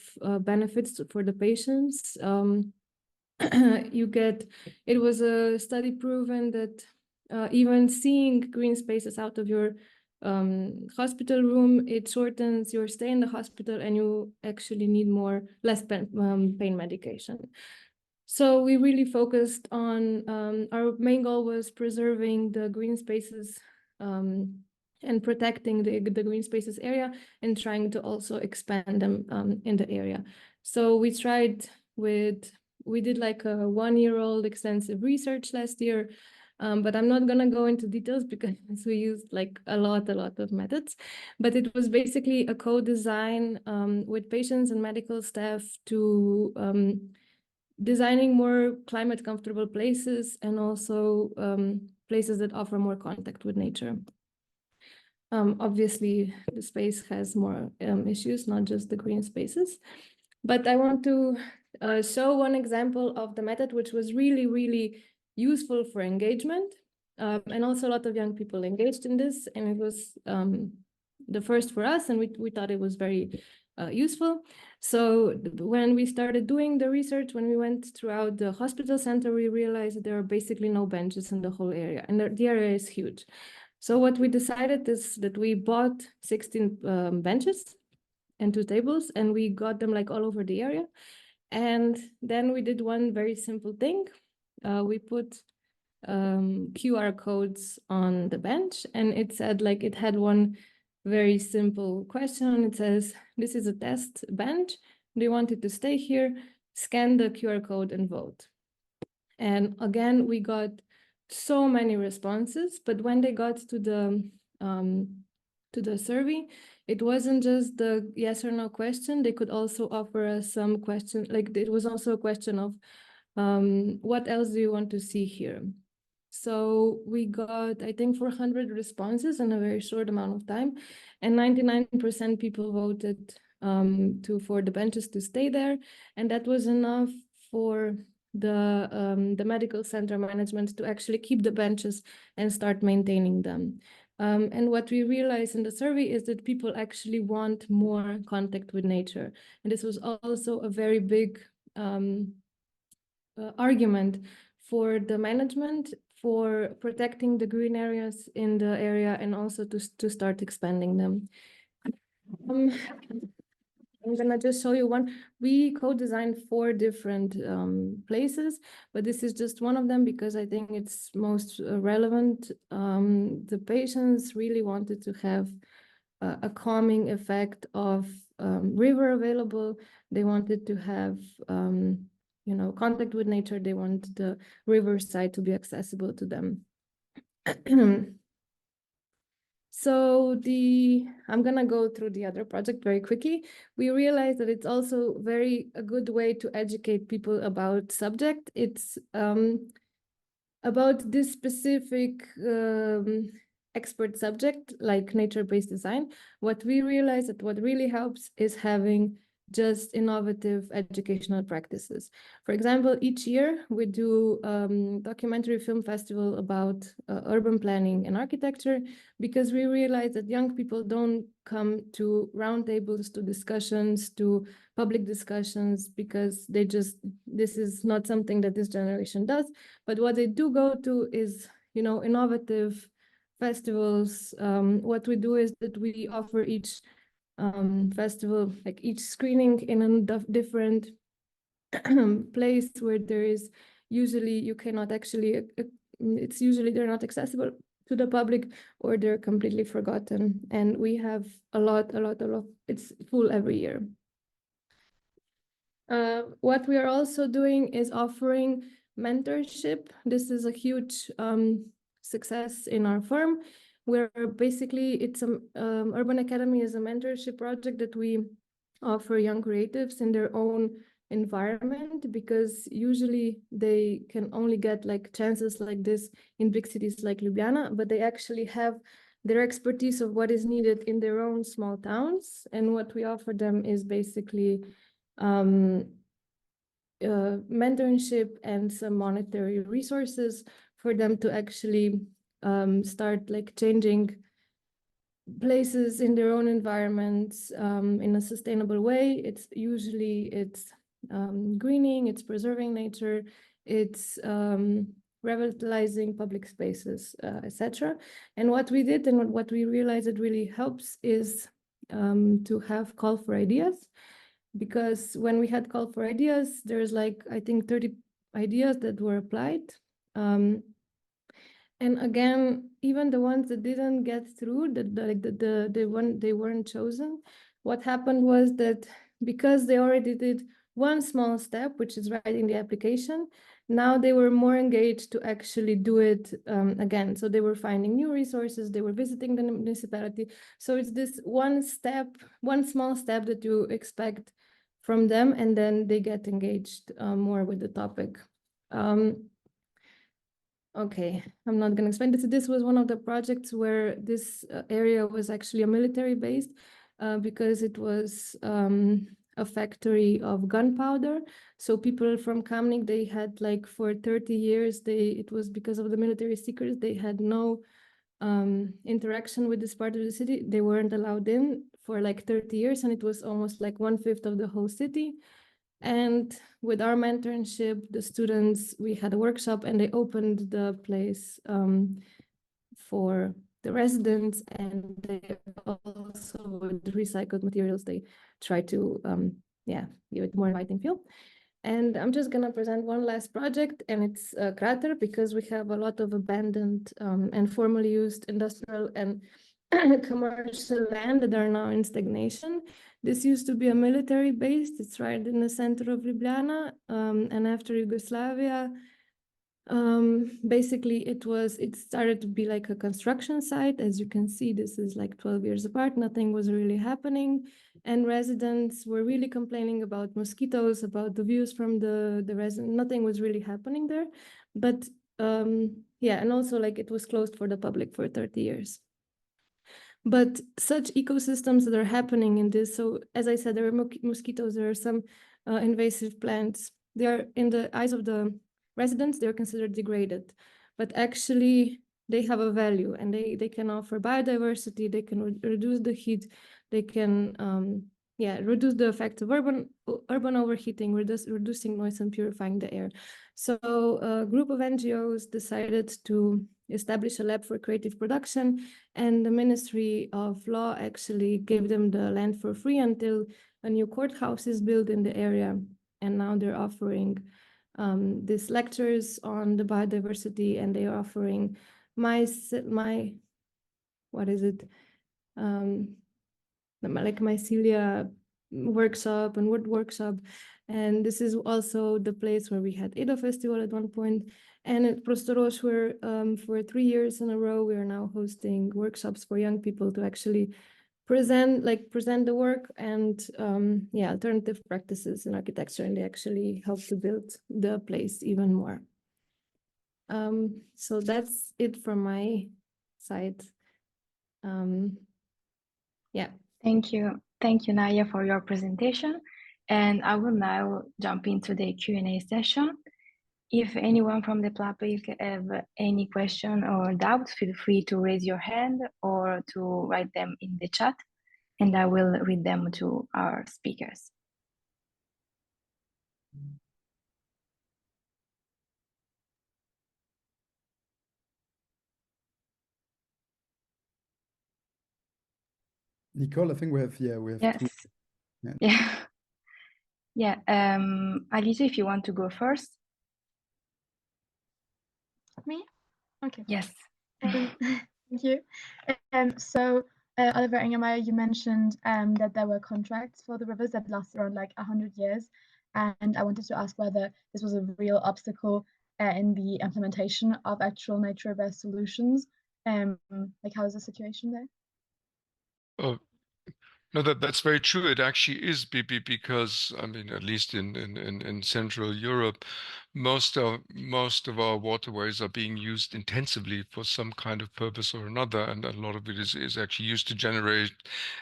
benefits for the patients. It was a study proven that even seeing green spaces out of your hospital room, it shortens your stay in the hospital, and you actually need less pain medication. So we really focused on, our main goal was preserving the green spaces and protecting the green spaces area, and trying to also expand them in the area. So we did like a 1-year-old extensive research last year, but I'm not gonna go into details because we used like a lot of methods. But it was basically a co-design with patients and medical staff to designing more climate comfortable places, and also places that offer more contact with nature. Obviously, the space has more issues, not just the green spaces. But I want to show one example of the method which was really, really useful for engagement. And also a lot of young people engaged in this, and it was the first for us, and we thought it was very useful. So when we started doing the research, when we went throughout the hospital center, we realized that there are basically no benches in the whole area, and the area is huge. So what we decided is that we bought 16 benches and 2 tables, and we got them like all over the area. And then we did one very simple thing. We put QR codes on the bench, and it said, like, it had one very simple question. It says, this is a test bench. Do you want it to stay here? Scan the QR code and vote. And again, we got so many responses, but when they got to the survey, it wasn't just the yes or no question. They could also offer us some question, like it was also a question of what else do you want to see here? So we got, I think, 400 responses in a very short amount of time, and 99% people voted for the benches to stay there, and that was enough for the medical center management to actually keep the benches and start maintaining them. And what we realized in the survey is that people actually want more contact with nature, and this was also a very big argument for the management for protecting the green areas in the area, and also to start expanding them. I'm gonna just show you one. We co-designed 4 different places, but this is just one of them because I think it's most relevant. The patients really wanted to have a calming effect of river available. They wanted to have contact with nature. They want the riverside to be accessible to them. So I'm gonna go through the other project very quickly. We realized that it's also a good way to educate people about subject. It's about this specific expert subject, like nature-based design. What we realized that what really helps is having just innovative educational practices. For example, each year we do documentary film festival about urban planning and architecture, because we realize that young people don't come to roundtables, to discussions, to public discussions, because this is not something that this generation does. But what they do go to is, innovative festivals. What we do is that we offer each festival, like each screening in a different place where there is usually they're not accessible to the public, or they're completely forgotten. And we have a lot, it's full every year. What we are also doing is offering mentorship. This is a huge success in our firm, where basically it's Urban Academy is a mentorship project that we offer young creatives in their own environment, because usually they can only get like chances like this in big cities like Ljubljana, but they actually have their expertise of what is needed in their own small towns. And what we offer them is basically mentorship and some monetary resources for them to actually start like changing places in their own environments in a sustainable way. It's greening, it's preserving nature, it's revitalizing public spaces, etc. And what we did and what we realized it really helps is to have call for ideas, because when we had call for ideas, there's like, I think 30 ideas that were applied. And again, even the ones that didn't get through, they weren't chosen. What happened was that because they already did one small step, which is writing the application, now they were more engaged to actually do it again. So they were finding new resources, they were visiting the municipality. So it's this one small step that you expect from them, and then they get engaged more with the topic. Okay, I'm not going to explain this. This was one of the projects where this area was actually a military base because it was a factory of gunpowder. So people from Kamnik, they had like for 30 years, it was because of the military secrets, they had no interaction with this part of the city. They weren't allowed in for like 30 years, and it was almost like 1/5 of the whole city. And with our mentorship, the students, we had a workshop and they opened the place for the residents, and they also, with recycled materials, they try to give it more inviting feel. And I'm just gonna present one last project, and it's Krater, because we have a lot of abandoned and formerly used industrial and commercial land that are now in stagnation. This used to be a military base. It's right in the center of Ljubljana, and after Yugoslavia, basically it started to be like a construction site. As you can see, this is like 12 years apart. Nothing was really happening, and residents were really complaining about mosquitoes, about the views from the resident. Nothing was really happening there, but and also like it was closed for the public for 30 years. But such ecosystems that are happening in this, so as I said, there are mosquitoes, there are some invasive plants. They are, in the eyes of the residents, they're considered degraded, but actually they have a value, and they can offer biodiversity, they can reduce the heat, they can reduce the effects of urban overheating, reducing noise and purifying the air. So a group of NGOs decided to establish a lab for creative production, and the Ministry of Law actually gave them the land for free until a new courthouse is built in the area. And now they're offering these lectures on the biodiversity, and they are offering mycelia workshop and wood workshop. And this is also the place where we had Edo Festival at one point. And at Prostoroz, where for 3 years in a row, we are now hosting workshops for young people to actually present the work and alternative practices in architecture, and they actually help to build the place even more. So that's it from my side. Thank you, Naja, for your presentation. And I will now jump into the Q&A session. If anyone from the public have any question or doubts, feel free to raise your hand or to write them in the chat, and I will read them to our speakers. Nicole, I think we have Yes. two. Alice, if you want to go first. Me? Okay. Yes. Thank you. So Oliver Engelmayer, you mentioned that there were contracts for the rivers that lasted around like 100 years. And I wanted to ask whether this was a real obstacle in the implementation of actual nature-based solutions. Like, how is the situation there? No, that's very true. It actually is because I mean, at least in Central Europe, most of our waterways are being used intensively for some kind of purpose or another, and a lot of it is actually used to generate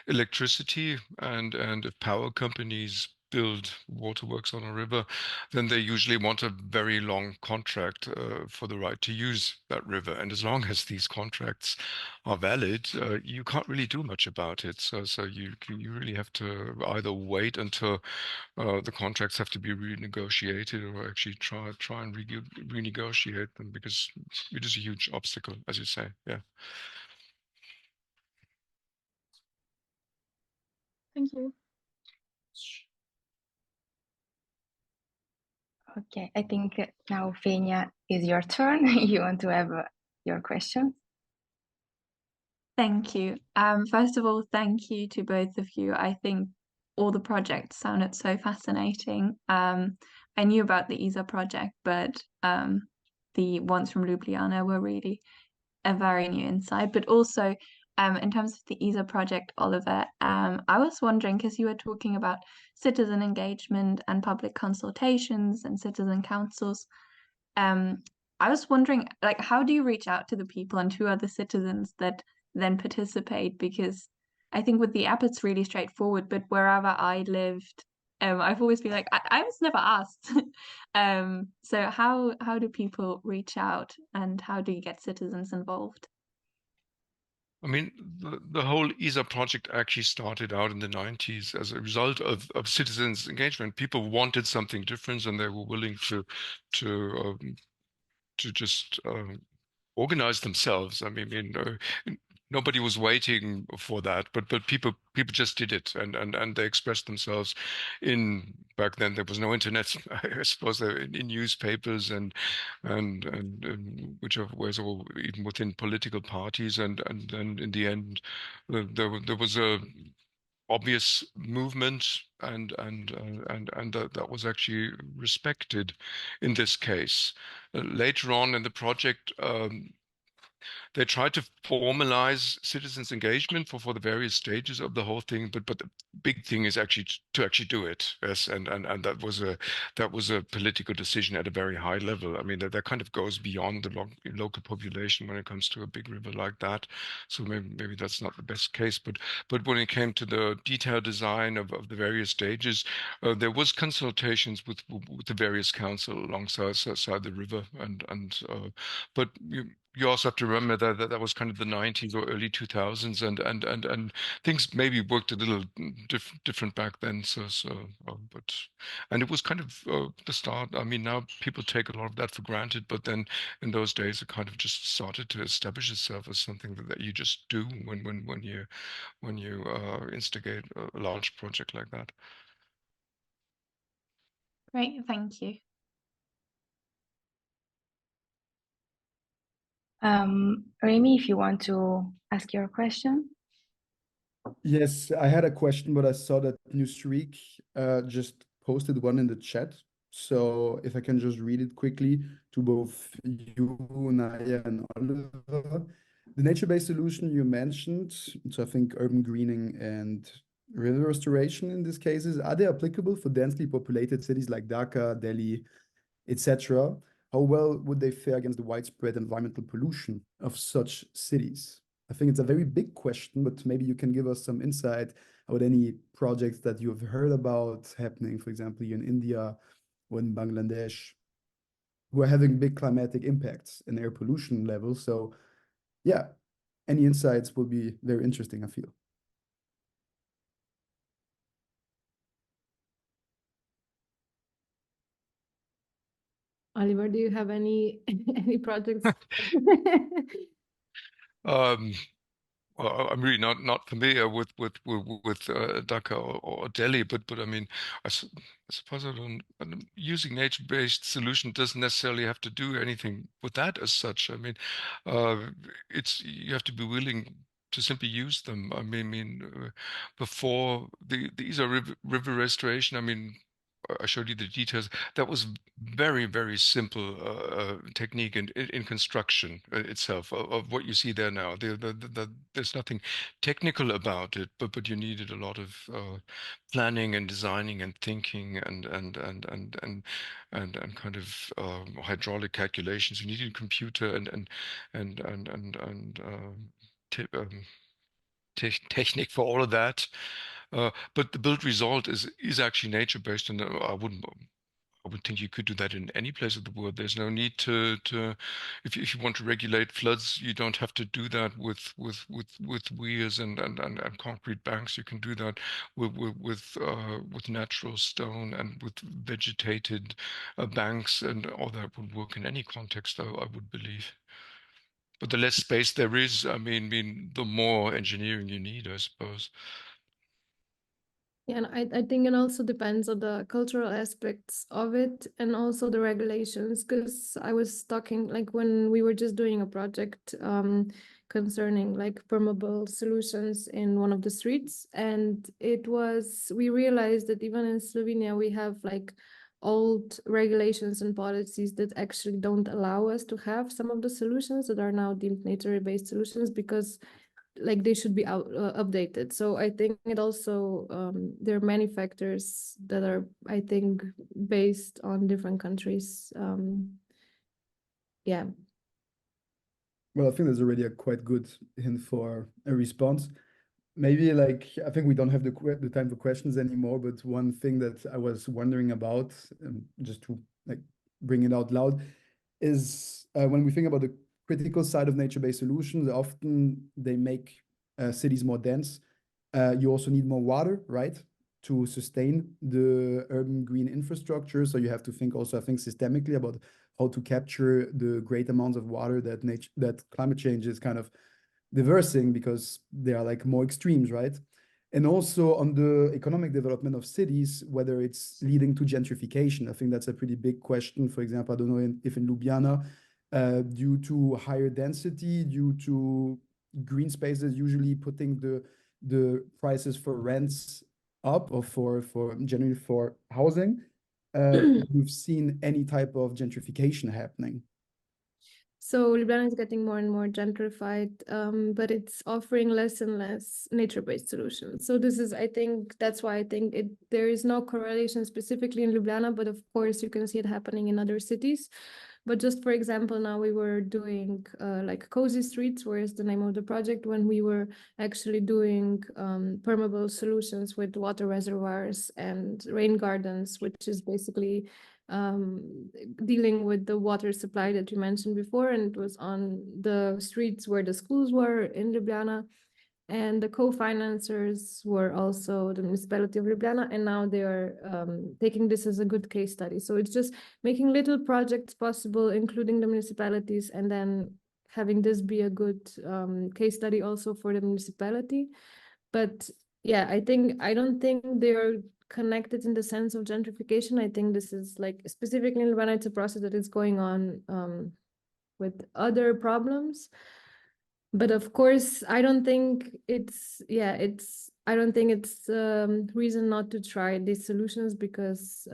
electricity. And if power companies build waterworks on a river, then they usually want a very long contract for the right to use that river. And as long as these contracts are valid, you can't really do much about it. So you really have to either wait until the contracts have to be renegotiated, or actually try and renegotiate them, because it is a huge obstacle, as you say. Yeah. Thank you. Okay, I think now Fenia is your turn. You want to have your question? Thank you. First of all, thank you to both of you. I think all the projects sounded so fascinating. I knew about the Isar project, but the ones from Ljubljana were really a very new insight. But also, in terms of the Isar project, Oliver, I was wondering, because you were talking about citizen engagement and public consultations and citizen councils. I was wondering, like, how do you reach out to the people, and who are the citizens that then participate? Because I think with the app it's really straightforward, but wherever I lived, I've always been like, I was never asked. So how do people reach out, and how do you get citizens involved? I mean, the whole Isar project actually started out in the 90s as a result of citizens' engagement. People wanted something different, and they were willing to just organize themselves. I mean, nobody was waiting for that, but people just did it, and they expressed themselves in, back then there was no internet, I suppose, in newspapers and whichever ways, or even within political parties, and then in the end there was a obvious movement, and that was actually respected in this case. Later on in the project, they tried to formalize citizens' engagement for the various stages of the whole thing, but the big thing is actually to actually do it. Yes, and that was a political decision at a very high level. I mean, that kind of goes beyond the local population when it comes to a big river like that. So maybe that's not the best case, but when it came to the detailed design of the various stages, there was consultations with the various council alongside the river, but you also have to remember that was kind of the 90s or early 2000s, and things maybe worked a little different back then. But it was kind of the start. I mean, now people take a lot of that for granted, but then in those days it kind of just started to establish itself as something that you just do when you instigate a large project like that. Great, thank you. Remy, if you want to ask your question. Yes, I had a question, but I saw that Newsweek just posted one in the chat. So if I can just read it quickly to both you, Naja, and Oliver. The nature-based solution you mentioned, so I think urban greening and river restoration in these cases, are they applicable for densely populated cities like Dhaka, Delhi, etc.? How well would they fare against the widespread environmental pollution of such cities? I think it's a very big question, but maybe you can give us some insight about any projects that you've heard about happening, for example, in India or in Bangladesh, who are having big climatic impacts in air pollution levels. So yeah, any insights will be very interesting, I feel. Oliver, do you have any projects? Well, I'm really not familiar with Dhaka or Delhi, but I mean, I suppose using nature-based solution doesn't necessarily have to do anything with that as such. I mean, you have to be willing to simply use them. I mean, before the Isar River Restoration, I mean, I showed you the details. That was very, very simple technique in construction itself of what you see there now. There's nothing technical about it, but you needed a lot of planning and designing and thinking and kind of hydraulic calculations. You needed a computer and technique for all of that. But the build result is actually nature based, and I would think you could do that in any place of the world. There's no need to if you want to regulate floods, you don't have to do that with weirs and concrete banks. You can do that with natural stone and with vegetated banks, and all that would work in any context, I would believe. But the less space there is, I mean, the more engineering you need, I suppose. Yeah, and I think it also depends on the cultural aspects of it and also the regulations. Because I was talking, like, when we were just doing a project concerning like permeable solutions in one of the streets, and we realized that even in Slovenia we have like old regulations and policies that actually don't allow us to have some of the solutions that are now deemed nature-based solutions, because like they should be updated. So I think it also there are many factors that are, I think, based on different countries. Yeah. Well, I think there's already a quite good hint for a response. Maybe like, I think we don't have the time for questions anymore, but one thing that I was wondering about, just to like bring it out loud, is when we think about the critical side of nature-based solutions, often they make cities more dense. You also need more water, right, to sustain the urban green infrastructure. So you have to think also, I think, systemically about how to capture the great amounts of water that climate change is kind of diversing, because they are like more extremes, right? And also on the economic development of cities, whether it's leading to gentrification. I think that's a pretty big question. For example, I don't know if in Ljubljana, due to higher density, due to green spaces usually putting the prices for rents up, or for generally for housing, you've seen any type of gentrification happening? So Ljubljana is getting more and more gentrified, but it's offering less and less nature-based solutions. So this is, I think, that's why I think there is no correlation specifically in Ljubljana, but of course you can see it happening in other cities. But just for example, now we were doing like cozy streets, where is the name of the project, when we were actually doing permeable solutions with water reservoirs and rain gardens, which is basically dealing with the water supply that you mentioned before, and it was on the streets where the schools were in Ljubljana, and the co-financers were also the municipality of Ljubljana, and now they are taking this as a good case study. So it's just making little projects possible, including the municipalities, and then having this be a good case study also for the municipality. But yeah, I don't think they're connected in the sense of gentrification. I think this is like specifically in Ljubljana, it's a process that is going on with other problems. But of course, I don't think it's reason not to try these solutions, because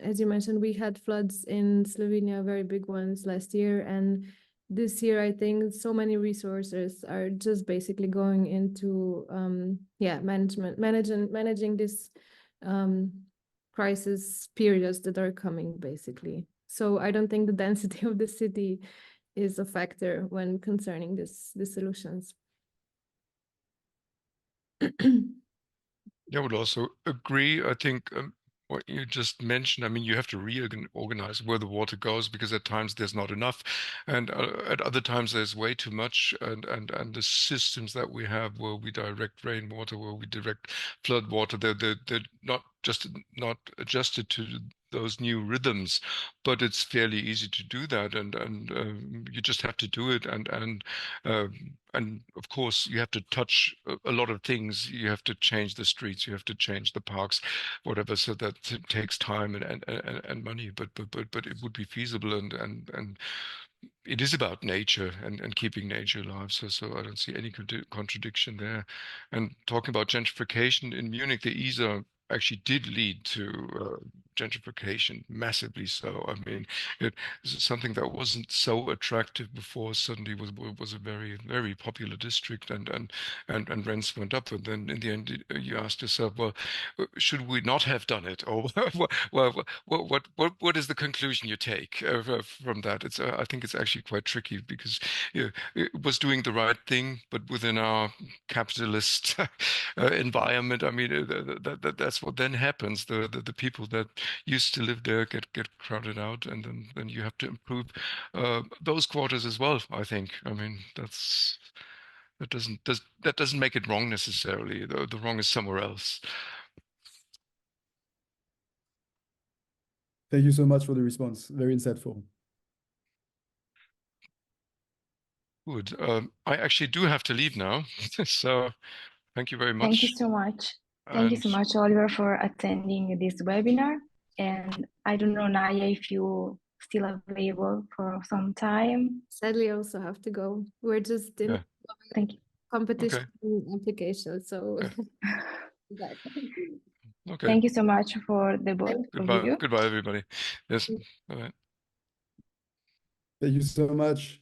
as you mentioned, we had floods in Slovenia, very big ones last year, and this year I think so many resources are just basically going into managing this crisis periods that are coming, basically. So I don't think the density of the city is a factor when concerning the solutions. I would also agree. I think what you just mentioned, I mean, you have to reorganize where the water goes, because at times there's not enough, and at other times there's way too much. And the systems that we have, where we direct rainwater, where we direct flood water, they're not adjusted to those new rhythms, but it's fairly easy to do that, and you just have to do it, and of course you have to touch a lot of things. You have to change the streets, you have to change the parks, whatever. So that takes time and money, but it would be feasible, and it is about nature and keeping nature alive. So I don't see any contradiction there. And talking about gentrification in Munich, the Isar actually did lead to gentrification, massively so. I mean, it something that wasn't so attractive before suddenly was a very, very popular district, and rents went up. And then in the end, you ask yourself, well, should we not have done it, or what is the conclusion you take from that? It's I think it's actually quite tricky, because it was doing the right thing, but within our capitalist environment, I mean, that's what then happens. The people that used to live there get crowded out, and then you have to improve those quarters as well, I think. I mean, that doesn't make it wrong necessarily. The wrong is somewhere else. Thank you so much for the response. Very insightful. Good. I actually do have to leave now, so thank you very much. Thank you so much. Thank you so much, Oliver, for attending this webinar. And I don't know, Naja, if you still available for some time. Sadly, I also have to go. We're just in Thank you. competition application, so Okay. Thank you so much for the both of you. Goodbye, everybody. Yes. Bye. Thank you so much.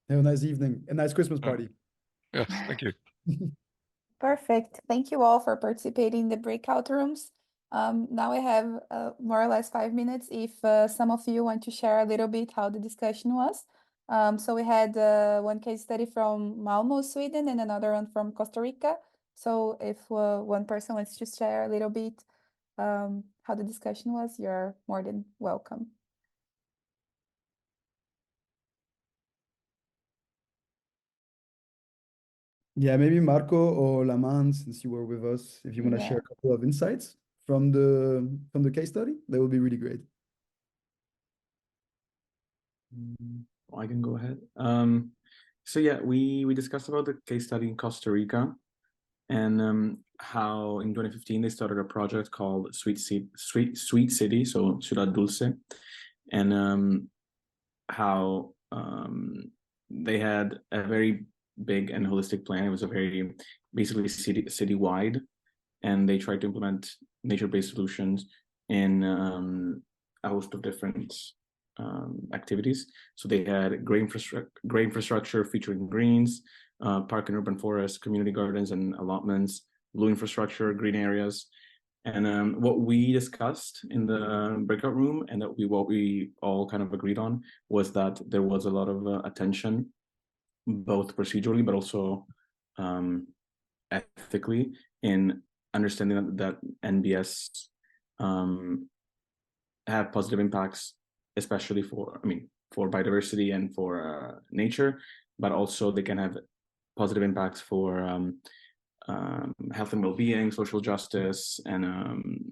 Have a nice evening. A nice Christmas party. Yes, thank you. Perfect. Thank you all for participating in the breakout rooms. Now we have more or less 5 minutes if some of you want to share a little bit how the discussion was. So we had one case study from Malmö, Sweden, and another one from Costa Rica. So if one person wants to share a little bit how the discussion was, you're more than welcome. Yeah, maybe Marco or Laman, since you were with us, if you want to share a couple of insights from the case study, that would be really great. I can go ahead. So yeah, we discussed about the case study in Costa Rica, and how in 2015 they started a project called Sweet City, so Ciudad Dulce, and how they had a very big and holistic plan. It was a very basically citywide, and they tried to implement nature-based solutions in a host of different activities. So they had gray infrastructure featuring greens, park and urban forests, community gardens and allotments, blue infrastructure, green areas. And what we discussed in the breakout room, and what we all kind of agreed on, was that there was a lot of attention, both procedurally but also ethically, in understanding that NBS have positive impacts, especially for biodiversity and for nature, but also they can have positive impacts for health and well-being, social justice, and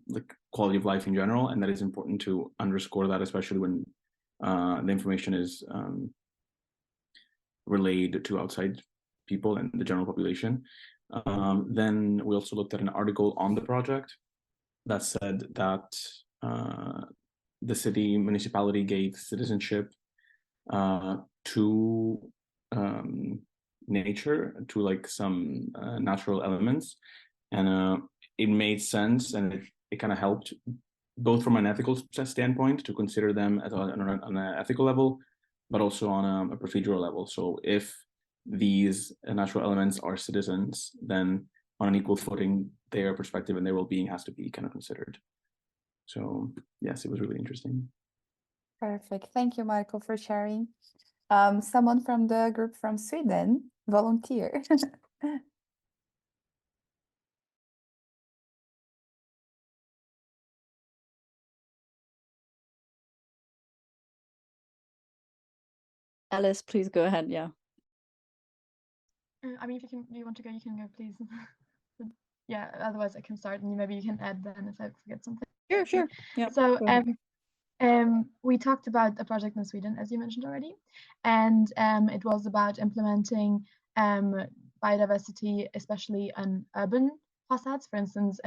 the quality of life in general. And that is important to underscore that, especially when the information is relayed to outside people and the general population. Then we also looked at an article on the project that said that the city municipality gave citizenship to nature, to like some natural elements, and it made sense, and it kind of helped both from an ethical standpoint to consider them on an ethical level, but also on a procedural level. So if these natural elements are citizens, then on an equal footing, their perspective and their well-being has to be kind of considered. So yes, it was really interesting. Perfect. Thank you, Marco, for sharing. Someone from the group from Sweden, volunteer. Alice, please go ahead. Yeah. I mean, if you want to go, you can go, please. Yeah, otherwise I can start, and maybe you can add then if I forget something. Sure. Yeah. So we talked about a project in Sweden, as you mentioned already, and it was about implementing biodiversity, especially on urban facades, for instance,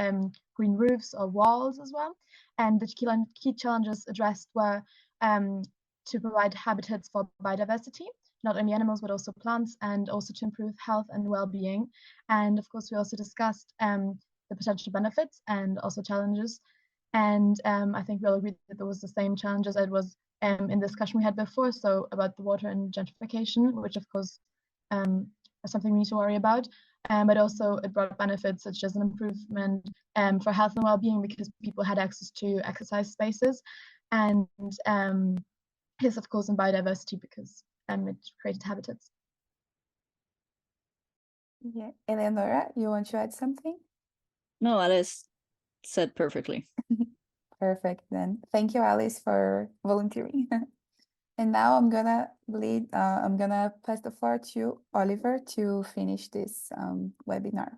green roofs or walls as well. And the key challenges addressed were to provide habitats for biodiversity, not only animals but also plants, and also to improve health and well-being. And of course, we also discussed the potential benefits and also challenges. And I think we all agreed that there was the same challenges as it was in the discussion we had before, so about the water and gentrification, which of course is something we need to worry about. But also it brought benefits such as an improvement for health and well-being because people had access to exercise spaces, and yes, of course, in biodiversity because it created habitats. Yeah, Eleonora, you want to add something? No, Alice said perfectly. Perfect then. Thank you, Alice, for volunteering. And now I'm gonna pass the floor to Oliver to finish this webinar.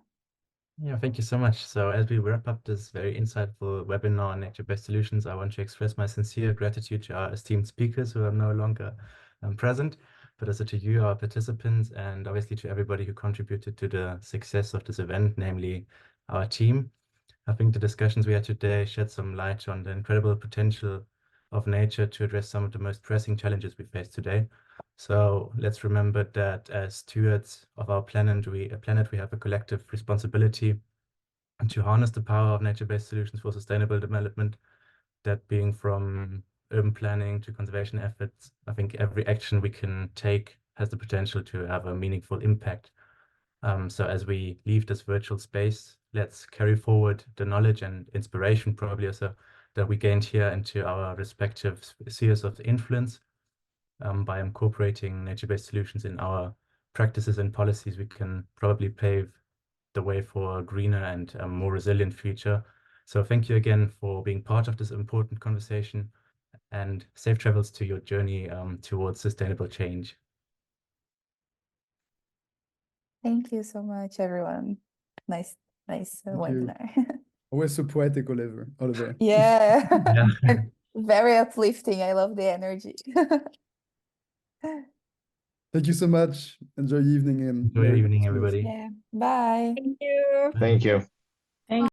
Yeah, thank you so much. So as we wrap up this very insightful webinar on nature-based solutions, I want to express my sincere gratitude to our esteemed speakers who are no longer present, but also to you, our participants, and obviously to everybody who contributed to the success of this event, namely our team. I think the discussions we had today shed some light on the incredible potential of nature to address some of the most pressing challenges we face today. So let's remember that as stewards of our planet, we have a collective responsibility to harness the power of nature-based solutions for sustainable development, that being from urban planning to conservation efforts. I think every action we can take has the potential to have a meaningful impact. So as we leave this virtual space, let's carry forward the knowledge and inspiration probably also that we gained here into our respective spheres of influence. By incorporating nature-based solutions in our practices and policies, we can probably pave the way for a greener and more resilient future. So thank you again for being part of this important conversation, and safe travels to your journey towards sustainable change. Thank you so much, everyone. Nice webinar. Always so poetic, Oliver. Yeah. Yeah. And very uplifting. I love the energy. Thank you so much. Enjoy your evening and Enjoy your evening, everybody. Yeah. Bye. Thank you. Thank you.